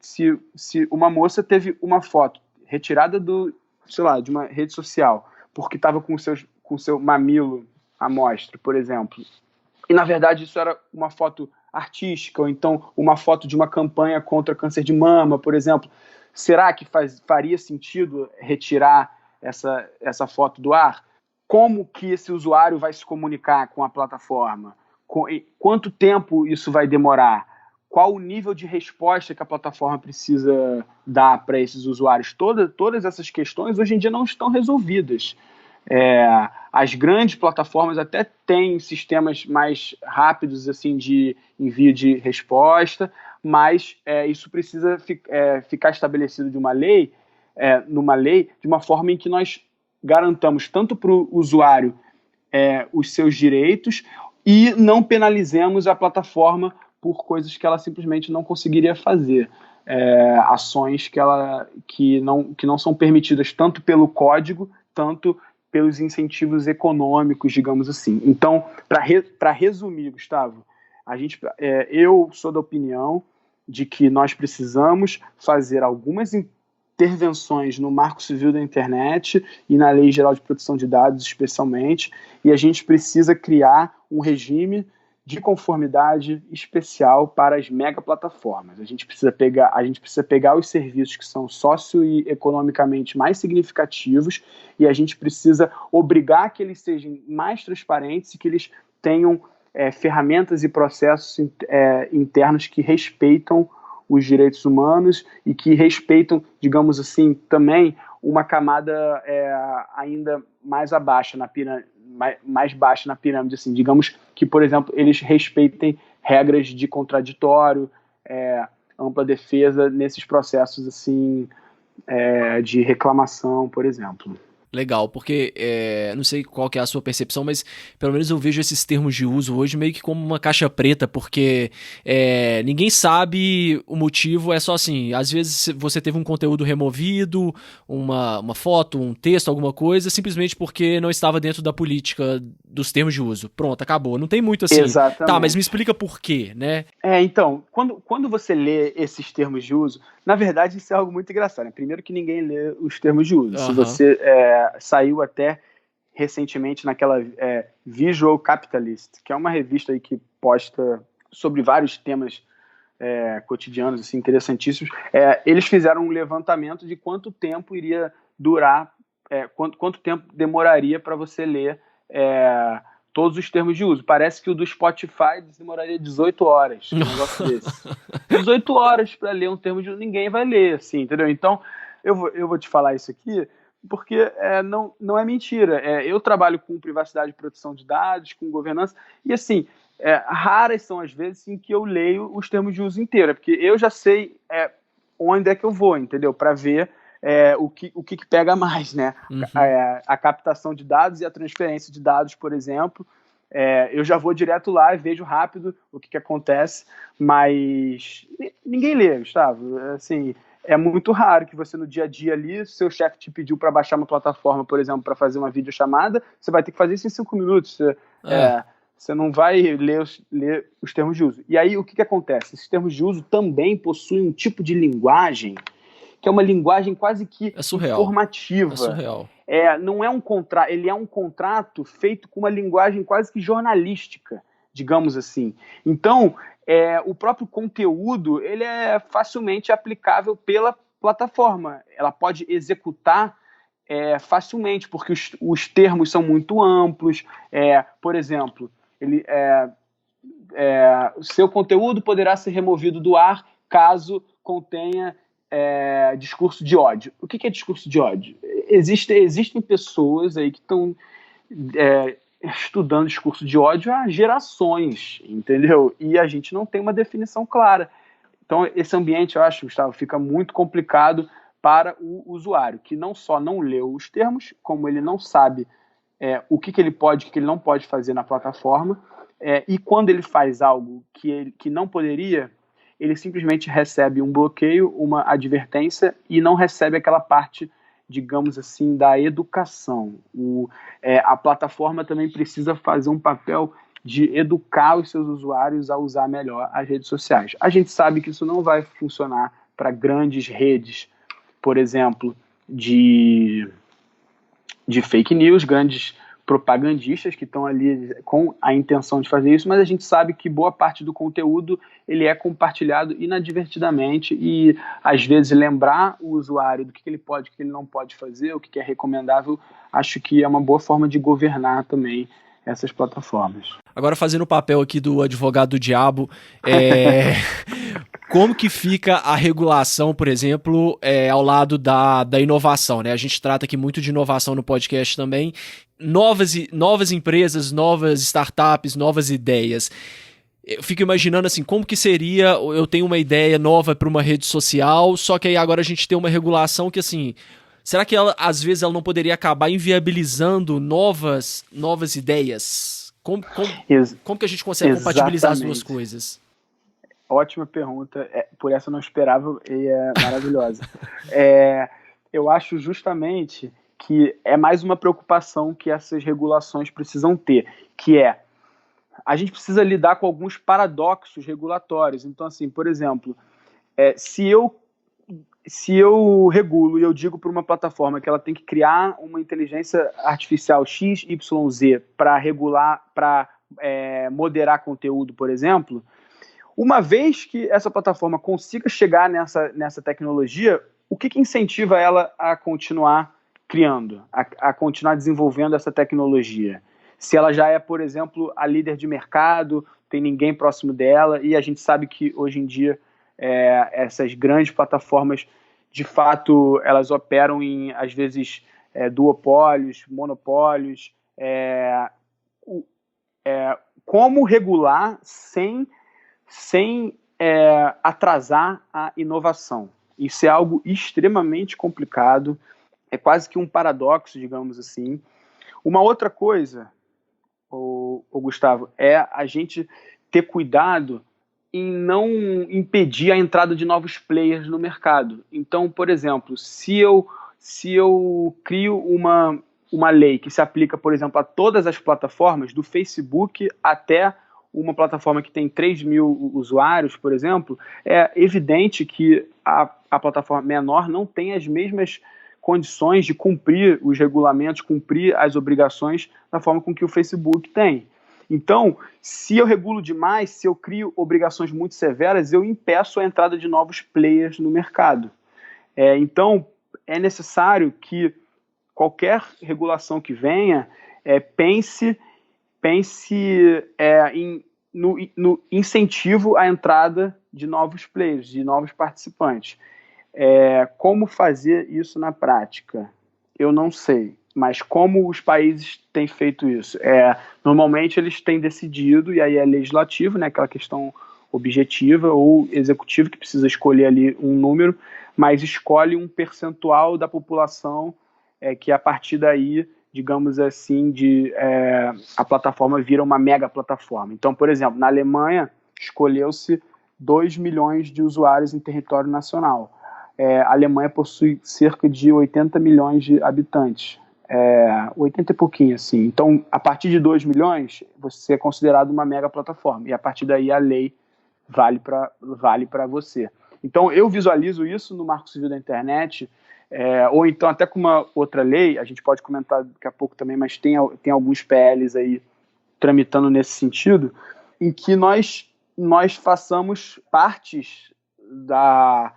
se uma moça teve uma foto retirada de uma rede social, porque estava com o seu mamilo à mostra, por exemplo, e na verdade isso era uma foto artística, ou então uma foto de uma campanha contra câncer de mama, por exemplo, será que faria sentido retirar essa foto do ar? Como que esse usuário vai se comunicar com a plataforma? Quanto tempo isso vai demorar? Qual o nível de resposta que a plataforma precisa dar para esses usuários? Todas essas questões hoje em dia não estão resolvidas. As grandes plataformas até têm sistemas mais rápidos assim, de envio de resposta, mas isso precisa ficar estabelecido numa lei, de uma forma em que nós garantamos tanto para o usuário os seus direitos e não penalizemos a plataforma por coisas que ela simplesmente não conseguiria fazer. Ações que não são permitidas tanto pelo código, tanto pelos incentivos econômicos, digamos assim. Então, para resumir, Gustavo, eu sou da opinião de que nós precisamos fazer algumas intervenções no Marco Civil da Internet e na Lei Geral de Proteção de Dados, especialmente, e a gente precisa criar um regime de conformidade especial para as megaplataformas. A gente precisa pegar os serviços que são socio e economicamente mais significativos e a gente precisa obrigar que eles sejam mais transparentes e que eles tenham ferramentas e processos internos que respeitam os direitos humanos e que respeitam, digamos assim, também uma camada ainda mais abaixo na pirâmide, mais baixa na pirâmide, assim, digamos que, por exemplo, eles respeitem regras de contraditório, ampla defesa nesses processos assim de reclamação, por exemplo. Legal, porque não sei qual que é a sua percepção, mas pelo menos eu vejo esses termos de uso hoje meio que como uma caixa preta, porque ninguém sabe o motivo, é só assim, às vezes você teve um conteúdo removido, uma foto, um texto, alguma coisa, simplesmente porque não estava dentro da política dos termos de uso. Pronto, acabou. Não tem muito assim, tá, mas me Exatamente. explica por quê, né? Então, quando você lê esses termos de uso, na verdade isso é algo muito engraçado, né? Primeiro que ninguém lê os termos de uso. Se Aham. você saiu até recentemente naquela Visual Capitalist, que é uma revista aí que posta sobre vários temas cotidianos, assim, interessantíssimos, eles fizeram um levantamento de quanto tempo iria durar, quanto tempo demoraria para você ler todos os termos de uso. Parece que o do Spotify demoraria 18 horas, um negócio desse. 18 horas para ler um termo de uso, ninguém vai ler, assim, entendeu? Então, eu vou te falar isso aqui, porque não é mentira. Eu trabalho com privacidade e proteção de dados, com governança, e assim, raras são as vezes em que eu leio os termos de uso inteiro, porque eu já sei onde é que eu vou, entendeu? Para ver o que pega mais, né? Uhum. A captação de dados e a transferência de dados, por exemplo. Eu já vou direto lá e vejo rápido o que acontece, mas ninguém lê, Gustavo. Assim, é muito raro que você no dia a dia ali, seu chefe te pediu para baixar uma plataforma, por exemplo, para fazer uma videochamada, você vai ter que fazer isso em 5 minutos. É, Você não vai ler os termos de uso. E aí, o que acontece? Esses termos de uso também possuem um tipo de linguagem que é uma linguagem quase que é surreal. É informativa. surreal. Não é um contrato, ele é um contrato feito com uma linguagem quase que jornalística, digamos assim. Então, o próprio conteúdo ele é facilmente aplicável pela plataforma. Ela pode executar facilmente, porque os termos são muito amplos. Por exemplo, o seu conteúdo poderá ser removido do ar caso contenha discurso de ódio. O que é discurso de ódio? Existem pessoas aí que estão estudando discurso de ódio há gerações, entendeu? E a gente não tem uma definição clara. Então, esse ambiente, eu acho, Gustavo, fica muito complicado para o usuário, que não só não leu os termos, como ele não sabe o que ele pode, o que ele não pode fazer na plataforma, e quando ele faz algo que não poderia, ele simplesmente recebe um bloqueio, uma advertência e não recebe aquela parte, digamos assim, da educação. A plataforma também precisa fazer um papel de educar os seus usuários a usar melhor as redes sociais. A gente sabe que isso não vai funcionar para grandes redes, por exemplo, de fake news, grandes propagandistas que estão ali com a intenção de fazer isso, mas a gente sabe que boa parte do conteúdo ele é compartilhado inadvertidamente e às vezes lembrar o usuário do que ele pode, o que ele não pode fazer, o que é recomendável, acho que é uma boa forma de governar também essas plataformas. Agora, fazendo o papel aqui do advogado do diabo, como que fica a regulação, por exemplo, ao lado da inovação, né? A gente trata aqui muito de inovação no podcast também. Novas empresas, novas startups, novas ideias. Eu fico imaginando assim, como que seria, eu tenho uma ideia nova para uma rede social, só que aí agora a gente tem uma regulação que assim, será que ela, às vezes ela não poderia acabar inviabilizando novas ideias? Como que a gente consegue compatibilizar as duas Exatamente. coisas? Ótima pergunta, por essa eu não esperava e é maravilhosa. Eu acho justamente que é mais uma preocupação que essas regulações precisam ter, que a gente precisa lidar com alguns paradoxos regulatórios. Então, assim, por exemplo, se eu regulo e eu digo para uma plataforma que ela tem que criar uma inteligência artificial XYZ para regular, para moderar conteúdo, por exemplo, uma vez que essa plataforma consiga chegar nessa tecnologia, o que incentiva ela a continuar criando, a continuar desenvolvendo essa tecnologia? Se ela já é, por exemplo, a líder de mercado, tem ninguém próximo dela, e a gente sabe que hoje em dia essas grandes plataformas, de fato, elas operam em, às vezes, duopólios, monopólios. Como regular sem atrasar a inovação? Isso é algo extremamente complicado, é quase que um paradoxo, digamos assim. Uma outra coisa, o Gustavo, é a gente ter cuidado em não impedir a entrada de novos players no mercado. Então, por exemplo, se eu crio uma lei que se aplica, por exemplo, a todas as plataformas, do Facebook até uma plataforma que tem 3 mil usuários, por exemplo, é evidente que a plataforma menor não tem as mesmas condições de cumprir os regulamentos, cumprir as obrigações da forma com que o Facebook tem. Então, se eu regulo demais, se eu crio obrigações muito severas, eu impeço a entrada de novos players no mercado. Então, é necessário que qualquer regulação que venha pense no incentivo à entrada de novos players, de novos participantes. Como fazer isso na prática? Eu não sei, mas como os países têm feito isso? Normalmente eles têm decidido, e aí é legislativo, né, aquela questão objetiva, ou executivo, que precisa escolher ali um número, mas escolhe um percentual da população que a partir daí, digamos assim, a plataforma vira uma mega plataforma. Então, por exemplo, na Alemanha escolheu-se 2 milhões de usuários em território nacional. A Alemanha possui cerca de 80 milhões de habitantes. 80 e pouquinho, assim. Então, a partir de 2 milhões, você é considerado uma mega plataforma. E a partir daí a lei vale para você. Então, eu visualizo isso no Marco Civil da Internet, ou então até com uma outra lei, a gente pode comentar daqui a pouco também, mas tem alguns PLs aí tramitando nesse sentido, em que nós façamos partes da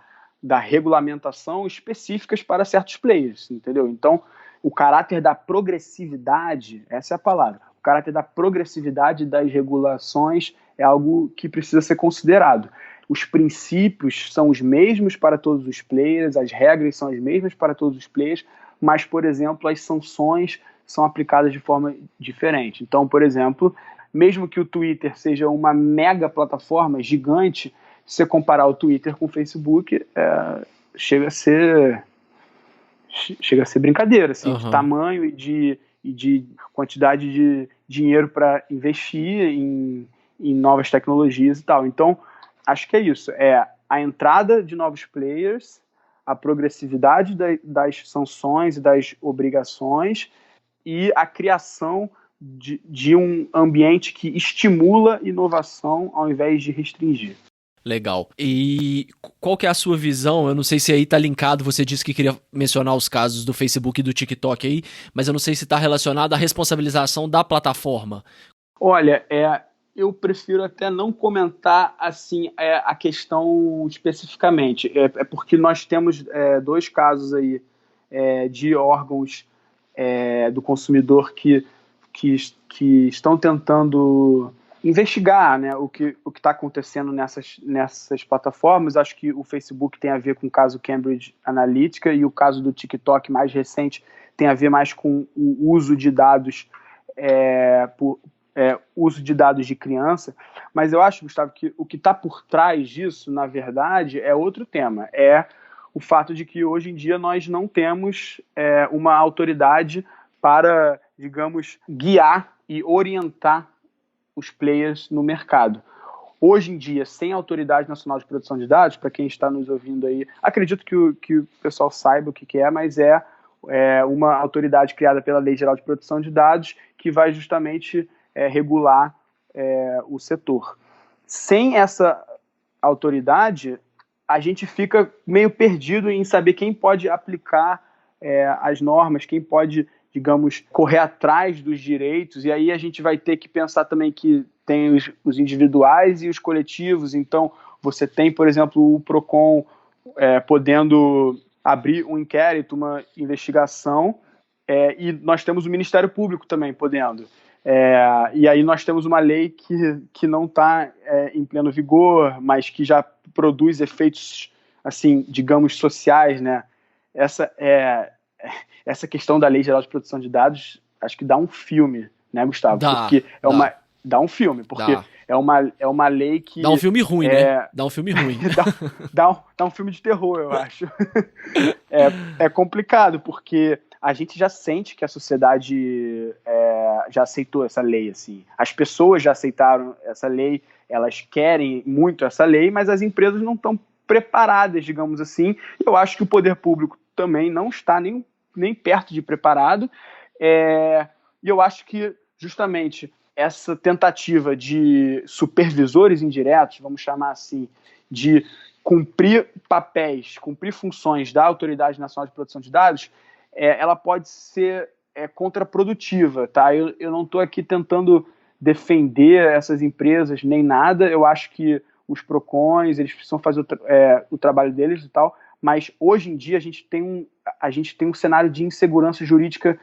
regulamentação específicas para certos players, entendeu? Então, o caráter da progressividade, essa é a palavra, o caráter da progressividade das regulações é algo que precisa ser considerado. Os princípios são os mesmos para todos os players, as regras são as mesmas para todos os players, mas, por exemplo, as sanções são aplicadas de forma diferente. Então, por exemplo, mesmo que o Twitter seja uma mega plataforma gigante, se você comparar o Twitter com o Facebook, chega a ser brincadeira, assim, de tamanho e de quantidade de dinheiro para investir em novas tecnologias e tal. Então, acho que é isso. A entrada de novos players, a progressividade das sanções e das obrigações e a criação de um ambiente que estimula inovação ao invés de restringir. Legal. E qual que é a sua visão? Eu não sei se aí tá linkado, você disse que queria mencionar os casos do Facebook e do TikTok aí, mas eu não sei se está relacionado à responsabilização da plataforma. Olha, eu prefiro até não comentar assim a questão especificamente. Porque nós temos 2 casos aí de órgãos do consumidor que estão tentando investigar, né, o que está acontecendo nessas plataformas. Acho que o Facebook tem a ver com o caso Cambridge Analytica e o caso do TikTok mais recente tem a ver mais com o uso de dados uso de dados de criança, mas eu acho, Gustavo, que o que está por trás disso, na verdade, é outro tema. É o fato de que hoje em dia nós não temos uma autoridade para, digamos, guiar e orientar os players no mercado. Hoje em dia, sem a Autoridade Nacional de Proteção de Dados, para quem está nos ouvindo aí, acredito que o pessoal saiba o que é, mas é uma autoridade criada pela Lei Geral de Proteção de Dados que vai justamente regular o setor. Sem essa autoridade, a gente fica meio perdido em saber quem pode aplicar as normas, quem pode, digamos, correr atrás dos direitos, e aí a gente vai ter que pensar também que tem os individuais e os coletivos. Então, você tem, por exemplo, o PROCON podendo abrir um inquérito, uma investigação, e nós temos o Ministério Público também podendo. E aí nós temos uma lei que não está em pleno vigor, mas que já produz efeitos, assim, digamos, sociais, né? Essa questão da Lei Geral de Proteção de Dados, acho que dá um filme, né, Gustavo? Dá um filme, porque É uma lei que... Dá um filme ruim, né? Dá um filme ruim. dá um filme de terror, eu acho. É complicado, porque a gente já sente que a sociedade já aceitou essa lei, assim. As pessoas já aceitaram essa lei, elas querem muito essa lei, mas as empresas não estão preparadas, digamos assim. Eu acho que o poder público também não está nem perto de preparado. E eu acho que, justamente, essa tentativa de supervisores indiretos, vamos chamar assim, de cumprir papéis, cumprir funções da Autoridade Nacional de Proteção de Dados, ela pode ser contraprodutiva, tá? Eu não estou aqui tentando defender essas empresas nem nada. Eu acho que os PROCONs, eles precisam fazer o trabalho deles e tal, mas hoje em dia a gente tem um cenário de insegurança jurídica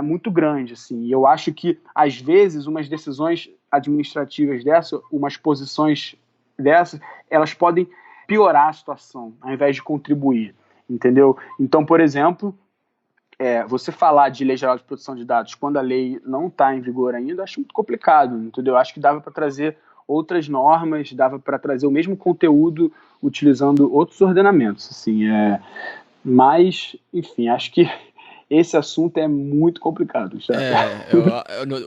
muito grande, assim. E eu acho que, às vezes, umas decisões administrativas dessas, umas posições dessas, elas podem piorar a situação, ao invés de contribuir, entendeu? Então, por exemplo, você falar de Lei Geral de Proteção de Dados quando a lei não está em vigor ainda, eu acho muito complicado, entendeu? Eu acho que dava para trazer outras normas, dava para trazer o mesmo conteúdo utilizando outros ordenamentos, assim. Mas, enfim, acho que esse assunto é muito complicado.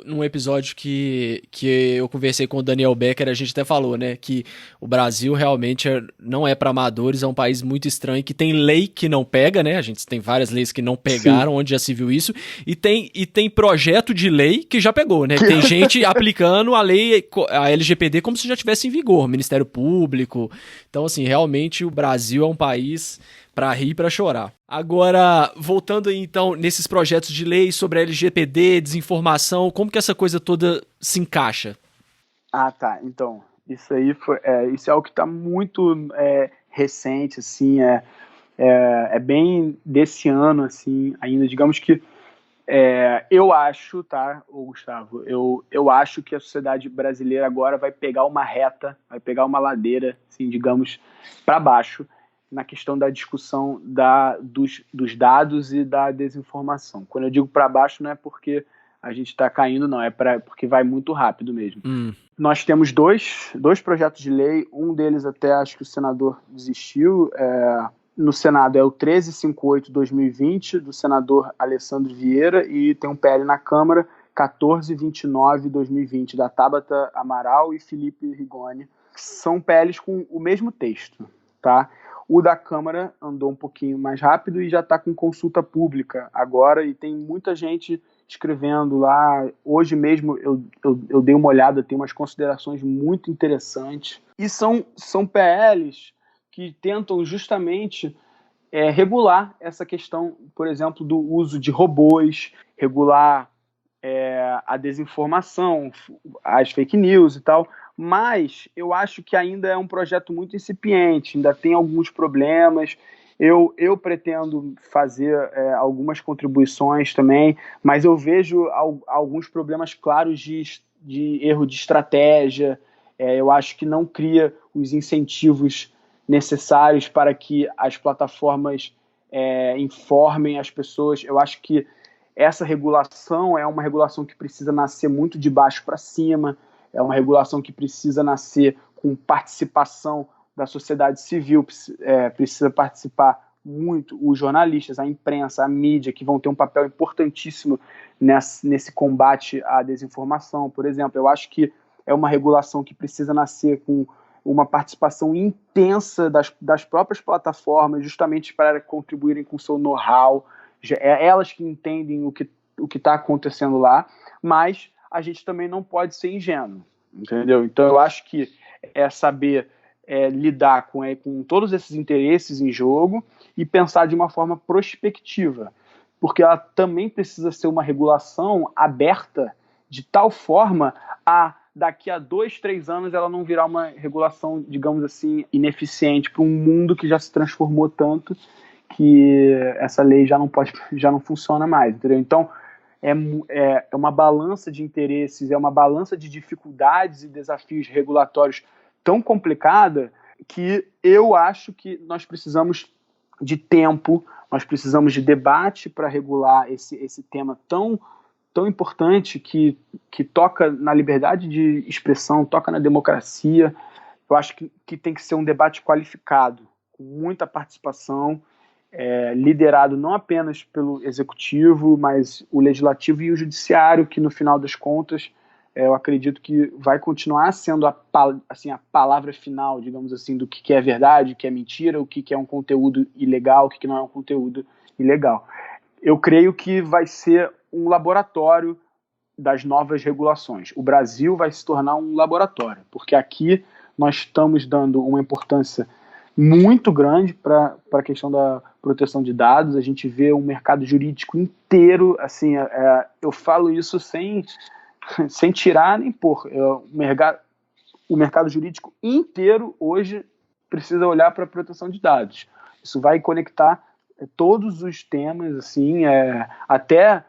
Num episódio que eu conversei com o Daniel Becker, a gente até falou, né, que o Brasil realmente não é para amadores, é um país muito estranho, que tem lei que não pega, né, a gente tem várias leis que não pegaram, sim, onde já se viu isso, e tem projeto de lei que já pegou, né, tem gente aplicando a lei, a LGPD, como se já tivesse em vigor, Ministério Público. Então, assim, realmente o Brasil é um país para rir e para chorar. Agora, voltando aí, então, nesses projetos de lei sobre a LGPD, desinformação, como que essa coisa toda se encaixa? Tá. Então, isso aí isso é algo que está muito recente, assim, bem desse ano, assim, ainda. Digamos que eu acho, tá, Gustavo, eu acho que a sociedade brasileira agora vai pegar uma reta, vai pegar uma ladeira, assim, digamos, para baixo, na questão da discussão dos dados e da desinformação. Quando eu digo para baixo, não é porque a gente está caindo, não, porque vai muito rápido mesmo. Nós temos dois projetos de lei, um deles até acho que o senador desistiu, no Senado é o 1358/2020, do senador Alessandro Vieira, e tem um PL na Câmara, 1429/2020, da Tabata Amaral e Felipe Rigoni. São PLs com o mesmo texto, tá? O da Câmara andou um pouquinho mais rápido e já está com consulta pública agora, e tem muita gente escrevendo lá. Hoje mesmo eu dei uma olhada, tem umas considerações muito interessantes. E são PLs que tentam justamente regular essa questão, por exemplo, do uso de robôs, regular a desinformação, as fake news e tal, mas eu acho que ainda é um projeto muito incipiente, ainda tem alguns problemas. Eu pretendo fazer algumas contribuições também, mas eu vejo alguns problemas claros de erro de estratégia. Eu acho que não cria os incentivos necessários para que as plataformas informem as pessoas. Eu acho que essa regulação é uma regulação que precisa nascer muito de baixo para cima, é uma regulação que precisa nascer com participação da sociedade civil, precisa participar muito os jornalistas, a imprensa, a mídia, que vão ter um papel importantíssimo nesse combate à desinformação, por exemplo. Eu acho que é uma regulação que precisa nascer com uma participação intensa das próprias plataformas, justamente para contribuírem com o seu know-how. Elas que entendem o que está acontecendo lá, mas a gente também não pode ser ingênuo, entendeu? Então eu acho que saber lidar com todos esses interesses em jogo e pensar de uma forma prospectiva, porque ela também precisa ser uma regulação aberta de tal forma daqui a 2, 3 anos ela não virar uma regulação, digamos assim, ineficiente para um mundo que já se transformou tanto que essa lei já não funciona mais, entendeu? Então é uma balança de interesses, é uma balança de dificuldades e desafios regulatórios tão complicada que eu acho que nós precisamos de tempo, nós precisamos de debate para regular esse tema tão tão importante que toca na liberdade de expressão, toca na democracia. Eu acho que tem que ser um debate qualificado, com muita participação, liderado não apenas pelo executivo, mas o legislativo e o judiciário, que no final das contas eu acredito que vai continuar sendo a palavra final, digamos assim, do que é verdade, o que é mentira, o que é um conteúdo ilegal, o que não é um conteúdo ilegal. Eu creio que vai ser um laboratório das novas regulações. O Brasil vai se tornar um laboratório, porque aqui nós estamos dando uma importância muito grande para a questão da proteção de dados. A gente vê um mercado jurídico inteiro, assim, eu falo isso sem tirar nem pôr. O mercado jurídico inteiro hoje precisa olhar para a proteção de dados. Isso vai conectar todos os temas, assim, até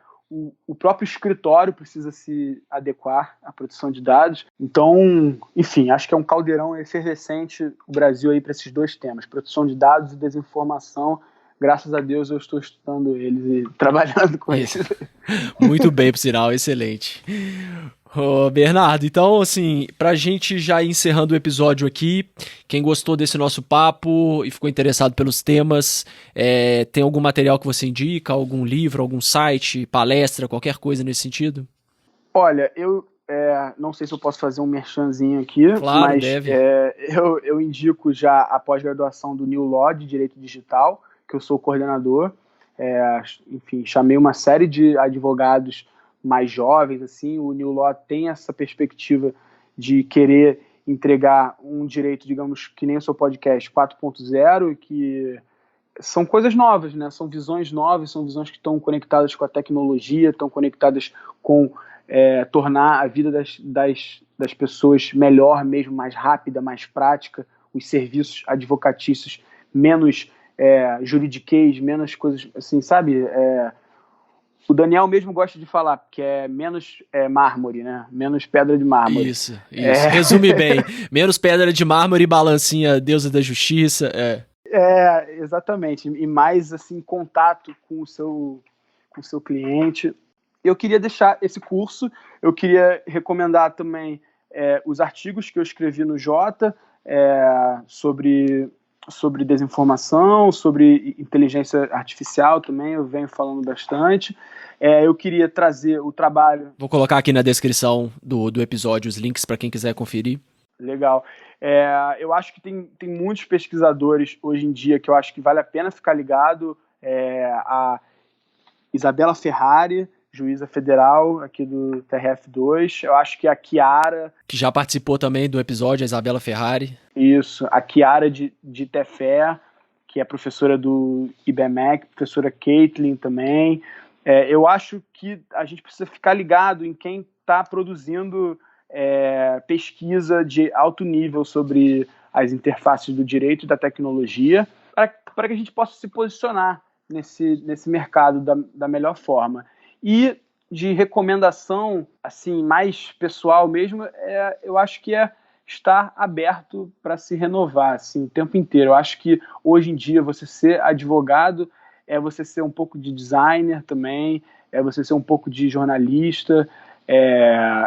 o próprio escritório precisa se adequar à proteção de dados. Então, enfim, acho que é um caldeirão efervescente o Brasil aí para esses dois temas, proteção de dados e desinformação. Graças a Deus eu estou estudando eles e trabalhando com eles. Muito bem, por sinal, excelente. Bernardo, então, assim, pra gente já ir encerrando o episódio aqui, quem gostou desse nosso papo e ficou interessado pelos temas, tem algum material que você indica, algum livro, algum site, palestra, qualquer coisa nesse sentido? Olha, eu não sei se eu posso fazer um merchanzinho aqui, claro, mas deve. Eu indico já a pós-graduação do New Law de Direito Digital, que eu sou coordenador. Enfim, chamei uma série de advogados mais jovens, assim. O New Law tem essa perspectiva de querer entregar um direito, digamos, que nem o seu podcast 4.0, que são coisas novas, né? São visões novas, são visões que estão conectadas com a tecnologia, estão conectadas com tornar a vida das pessoas melhor mesmo, mais rápida, mais prática, os serviços advocatícios menos juridiquês, menos coisas assim, sabe? O Daniel mesmo gosta de falar que é menos mármore, né? Menos pedra de mármore. Isso. Resume bem. Menos pedra de mármore e balancinha deusa da justiça. Exatamente. E mais, assim, contato com o seu cliente. Eu queria deixar esse curso, eu queria recomendar também os artigos que eu escrevi no Jota sobre desinformação, sobre inteligência artificial também, eu venho falando bastante. Eu queria trazer o trabalho... Vou colocar aqui na descrição do episódio os links para quem quiser conferir. Legal. Eu acho que tem muitos pesquisadores hoje em dia que eu acho que vale a pena ficar ligado. A Isabela Ferrari, juíza federal aqui do TRF2. Eu acho que a Chiara... Que já participou também do episódio, a Isabela Ferrari. Isso. A Chiara de Tefé, que é professora do IBMEC, professora Caitlin também. Eu acho que a gente precisa ficar ligado em quem está produzindo pesquisa de alto nível sobre as interfaces do direito e da tecnologia, para que a gente possa se posicionar nesse mercado da melhor forma. E de recomendação, assim, mais pessoal mesmo, eu acho que estar aberto para se renovar, assim, o tempo inteiro. Eu acho que hoje em dia você ser advogado é você ser um pouco de designer também, é você ser um pouco de jornalista.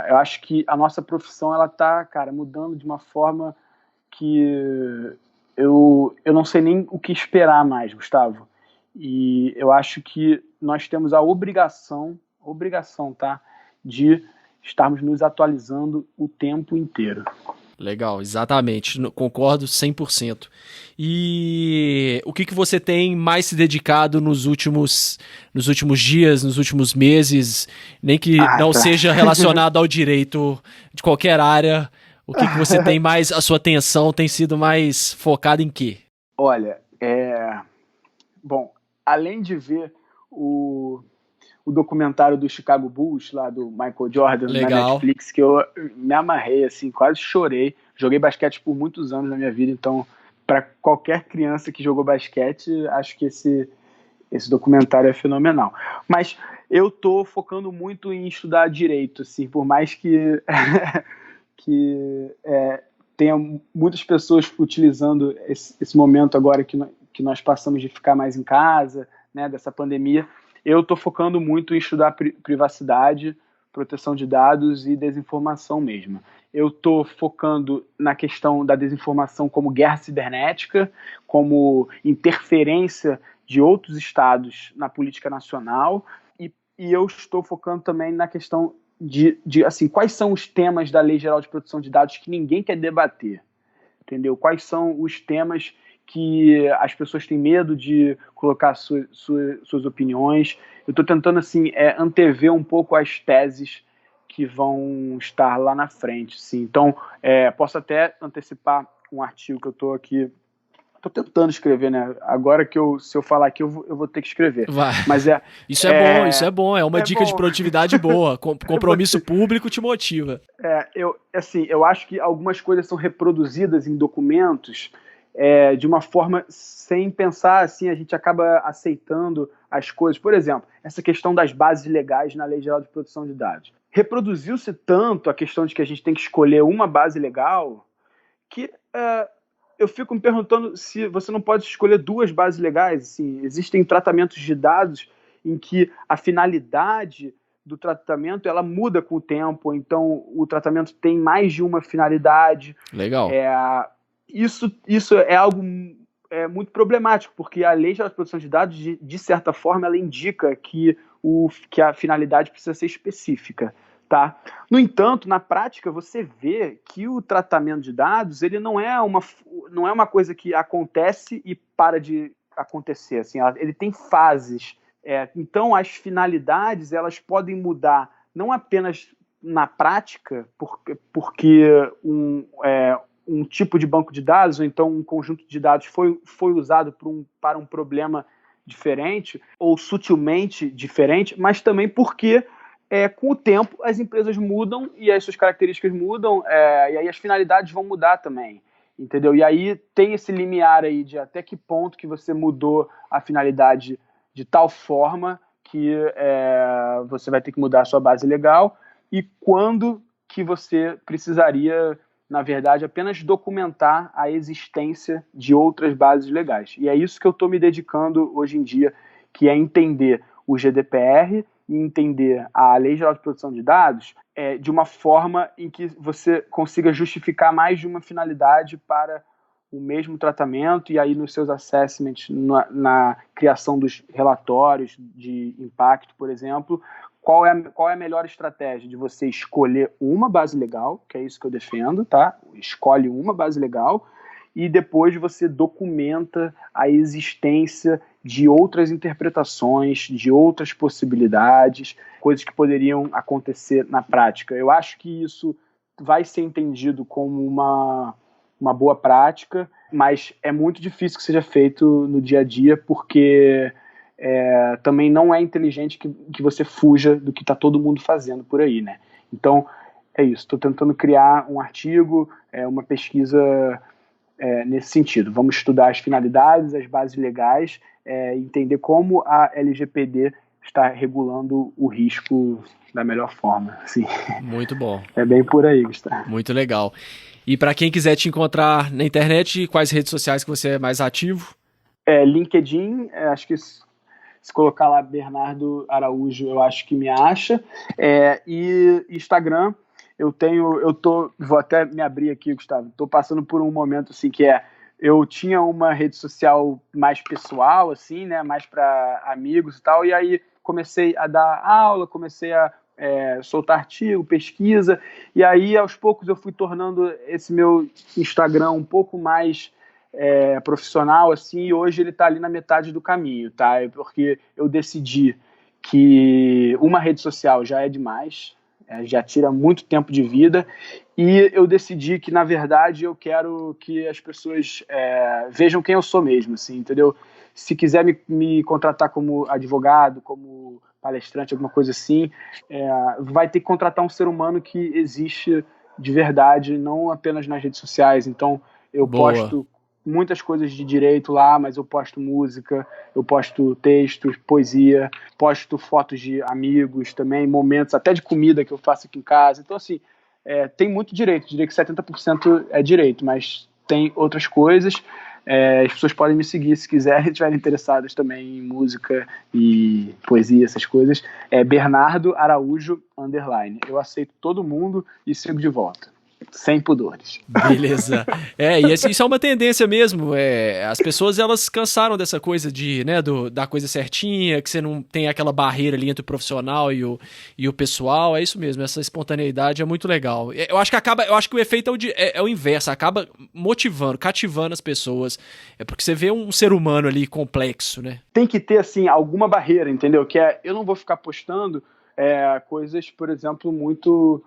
Eu acho que a nossa profissão ela tá, cara, mudando de uma forma que eu não sei nem o que esperar mais, Gustavo. E eu acho que nós temos a obrigação, tá, de estarmos nos atualizando o tempo inteiro. Legal, exatamente, concordo 100%. E o que você tem mais se dedicado nos últimos dias, nos últimos meses, nem que não seja relacionado ao direito de qualquer área, o que você tem mais, a sua atenção tem sido mais focada em quê? Olha, bom, além de ver o documentário do Chicago Bulls, lá do Michael Jordan, legal, na Netflix, que eu me amarrei, assim, quase chorei. Joguei basquete por muitos anos na minha vida, então, para qualquer criança que jogou basquete, acho que esse documentário é fenomenal. Mas eu tô focando muito em estudar direito, assim, por mais que tenha muitas pessoas utilizando esse momento agora que nós passamos de ficar mais em casa, né, dessa pandemia. Eu estou focando muito em estudar privacidade, proteção de dados e desinformação mesmo. Eu estou focando na questão da desinformação como guerra cibernética, como interferência de outros estados na política nacional, e eu estou focando também na questão de assim, quais são os temas da Lei Geral de Proteção de Dados que ninguém quer debater, entendeu? Quais são os temas que as pessoas têm medo de colocar suas opiniões. Eu estou tentando assim, antever um pouco as teses que vão estar lá na frente. Sim. Então, posso até antecipar um artigo que eu estou aqui. Estou tentando escrever, né? Agora se eu falar aqui, eu vou ter que escrever. Vai. Mas isso é bom. É uma dica de produtividade boa. Compromisso público te motiva. Eu acho que algumas coisas são reproduzidas em documentos de uma forma sem pensar, assim, a gente acaba aceitando as coisas. Por exemplo, essa questão das bases legais na Lei Geral de Proteção de Dados. Reproduziu-se tanto a questão de que a gente tem que escolher uma base legal que eu fico me perguntando se você não pode escolher duas bases legais. Assim, existem tratamentos de dados em que a finalidade do tratamento ela muda com o tempo, então o tratamento tem mais de uma finalidade. Legal. Isso é algo muito problemático, porque a Lei Geral de Proteção de Dados, de certa forma, ela indica que a finalidade precisa ser específica. Tá? No entanto, na prática, você vê que o tratamento de dados ele não é uma coisa que acontece e para de acontecer. Assim, ele tem fases. Então, as finalidades elas podem mudar não apenas na prática, porque um tipo de banco de dados, ou então um conjunto de dados foi usado para um problema diferente, ou sutilmente diferente, mas também porque com o tempo as empresas mudam e as suas características mudam, e aí as finalidades vão mudar também, entendeu? E aí tem esse limiar aí de até que ponto que você mudou a finalidade de tal forma que você vai ter que mudar a sua base legal e quando que você precisaria, na verdade, apenas documentar a existência de outras bases legais. E é isso que eu estou me dedicando hoje em dia, que é entender o GDPR e entender a Lei Geral de Proteção de Dados de uma forma em que você consiga justificar mais de uma finalidade para o mesmo tratamento e aí nos seus assessments, na criação dos relatórios de impacto, por exemplo, qual é a melhor estratégia de você escolher uma base legal, que é isso que eu defendo, tá? Escolhe uma base legal e depois você documenta a existência de outras interpretações, de outras possibilidades, coisas que poderiam acontecer na prática. Eu acho que isso vai ser entendido como uma boa prática, mas é muito difícil que seja feito no dia a dia, porque também não é inteligente que você fuja do que está todo mundo fazendo por aí, né? Então, é isso. Estou tentando criar um artigo, uma pesquisa nesse sentido. Vamos estudar as finalidades, as bases legais, entender como a LGPD está regulando o risco da melhor forma. Assim. Muito bom. É bem por aí, Gustavo. Muito legal. E para quem quiser te encontrar na internet, quais redes sociais que você é mais ativo? LinkedIn, acho que se colocar lá Bernardo Araújo, eu acho que me acha. E Instagram, vou até me abrir aqui, Gustavo, estou passando por um momento assim que eu tinha uma rede social mais pessoal, assim, né, mais para amigos e tal, e aí comecei a dar aula, comecei a soltar artigo, pesquisa, e aí aos poucos eu fui tornando esse meu Instagram um pouco mais profissional, assim, e hoje ele está ali na metade do caminho, tá? Porque eu decidi que uma rede social já é demais, já tira muito tempo de vida, e eu decidi que, na verdade, eu quero que as pessoas vejam quem eu sou mesmo, assim, entendeu? Se quiser me contratar como advogado, como palestrante, alguma coisa assim, vai ter que contratar um ser humano que existe de verdade, não apenas nas redes sociais. Então, eu posto muitas coisas de direito lá, mas eu posto música, eu posto textos, poesia, posto fotos de amigos também, momentos até de comida que eu faço aqui em casa. Então, assim, tem muito direito. Diria que 70% é direito, mas tem outras coisas. As pessoas podem me seguir se quiserem, estiverem interessadas também em música e poesia, essas coisas. É Bernardo Araújo _. Eu aceito todo mundo e sigo de volta. Sem pudores. Beleza. E isso é uma tendência mesmo. As pessoas, elas cansaram dessa coisa da coisa certinha, que você não tem aquela barreira ali entre o profissional e o pessoal. É isso mesmo, essa espontaneidade é muito legal. Eu acho que o efeito é o inverso, acaba motivando, cativando as pessoas. Porque você vê um ser humano ali complexo, né? Tem que ter, assim, alguma barreira, entendeu? Eu não vou ficar postando coisas, por exemplo, muito...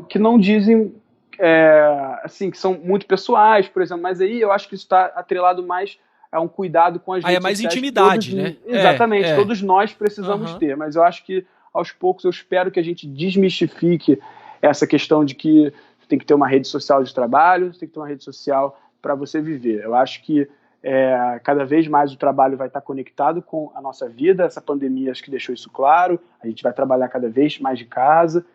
que não dizem, assim, que são muito pessoais, por exemplo, mas aí eu acho que isso está atrelado mais a um cuidado com as redes é mais sociais. intimidade, né? Exatamente, todos nós precisamos ter, mas eu acho que aos poucos eu espero que a gente desmistifique essa questão de que tem que ter uma rede social de trabalho, tem que ter uma rede social para você viver. Eu acho que cada vez mais o trabalho vai estar conectado com a nossa vida, essa pandemia acho que deixou isso claro, a gente vai trabalhar cada vez mais de casa.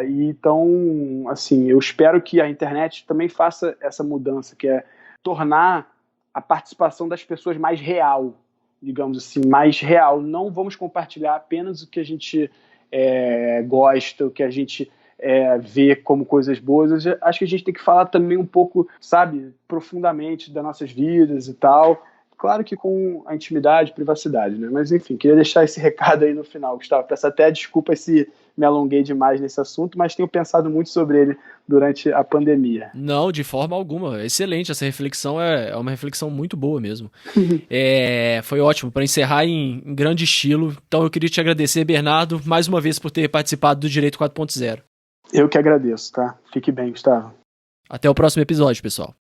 Então, assim, eu espero que a internet também faça essa mudança, que é tornar a participação das pessoas mais real, digamos assim, mais real. Não vamos compartilhar apenas o que a gente gosta, o que a gente vê como coisas boas. Eu acho que a gente tem que falar também um pouco, sabe, profundamente das nossas vidas e tal. Claro que com a intimidade e privacidade, né? Mas, enfim, queria deixar esse recado aí no final, Gustavo. Peço até desculpa se me alonguei demais nesse assunto, mas tenho pensado muito sobre ele durante a pandemia. Não, de forma alguma. Excelente, essa reflexão é uma reflexão muito boa mesmo. Foi ótimo, para encerrar em grande estilo. Então eu queria te agradecer, Bernardo, mais uma vez por ter participado do Direito 4.0. Eu que agradeço, tá? Fique bem, Gustavo. Até o próximo episódio, pessoal.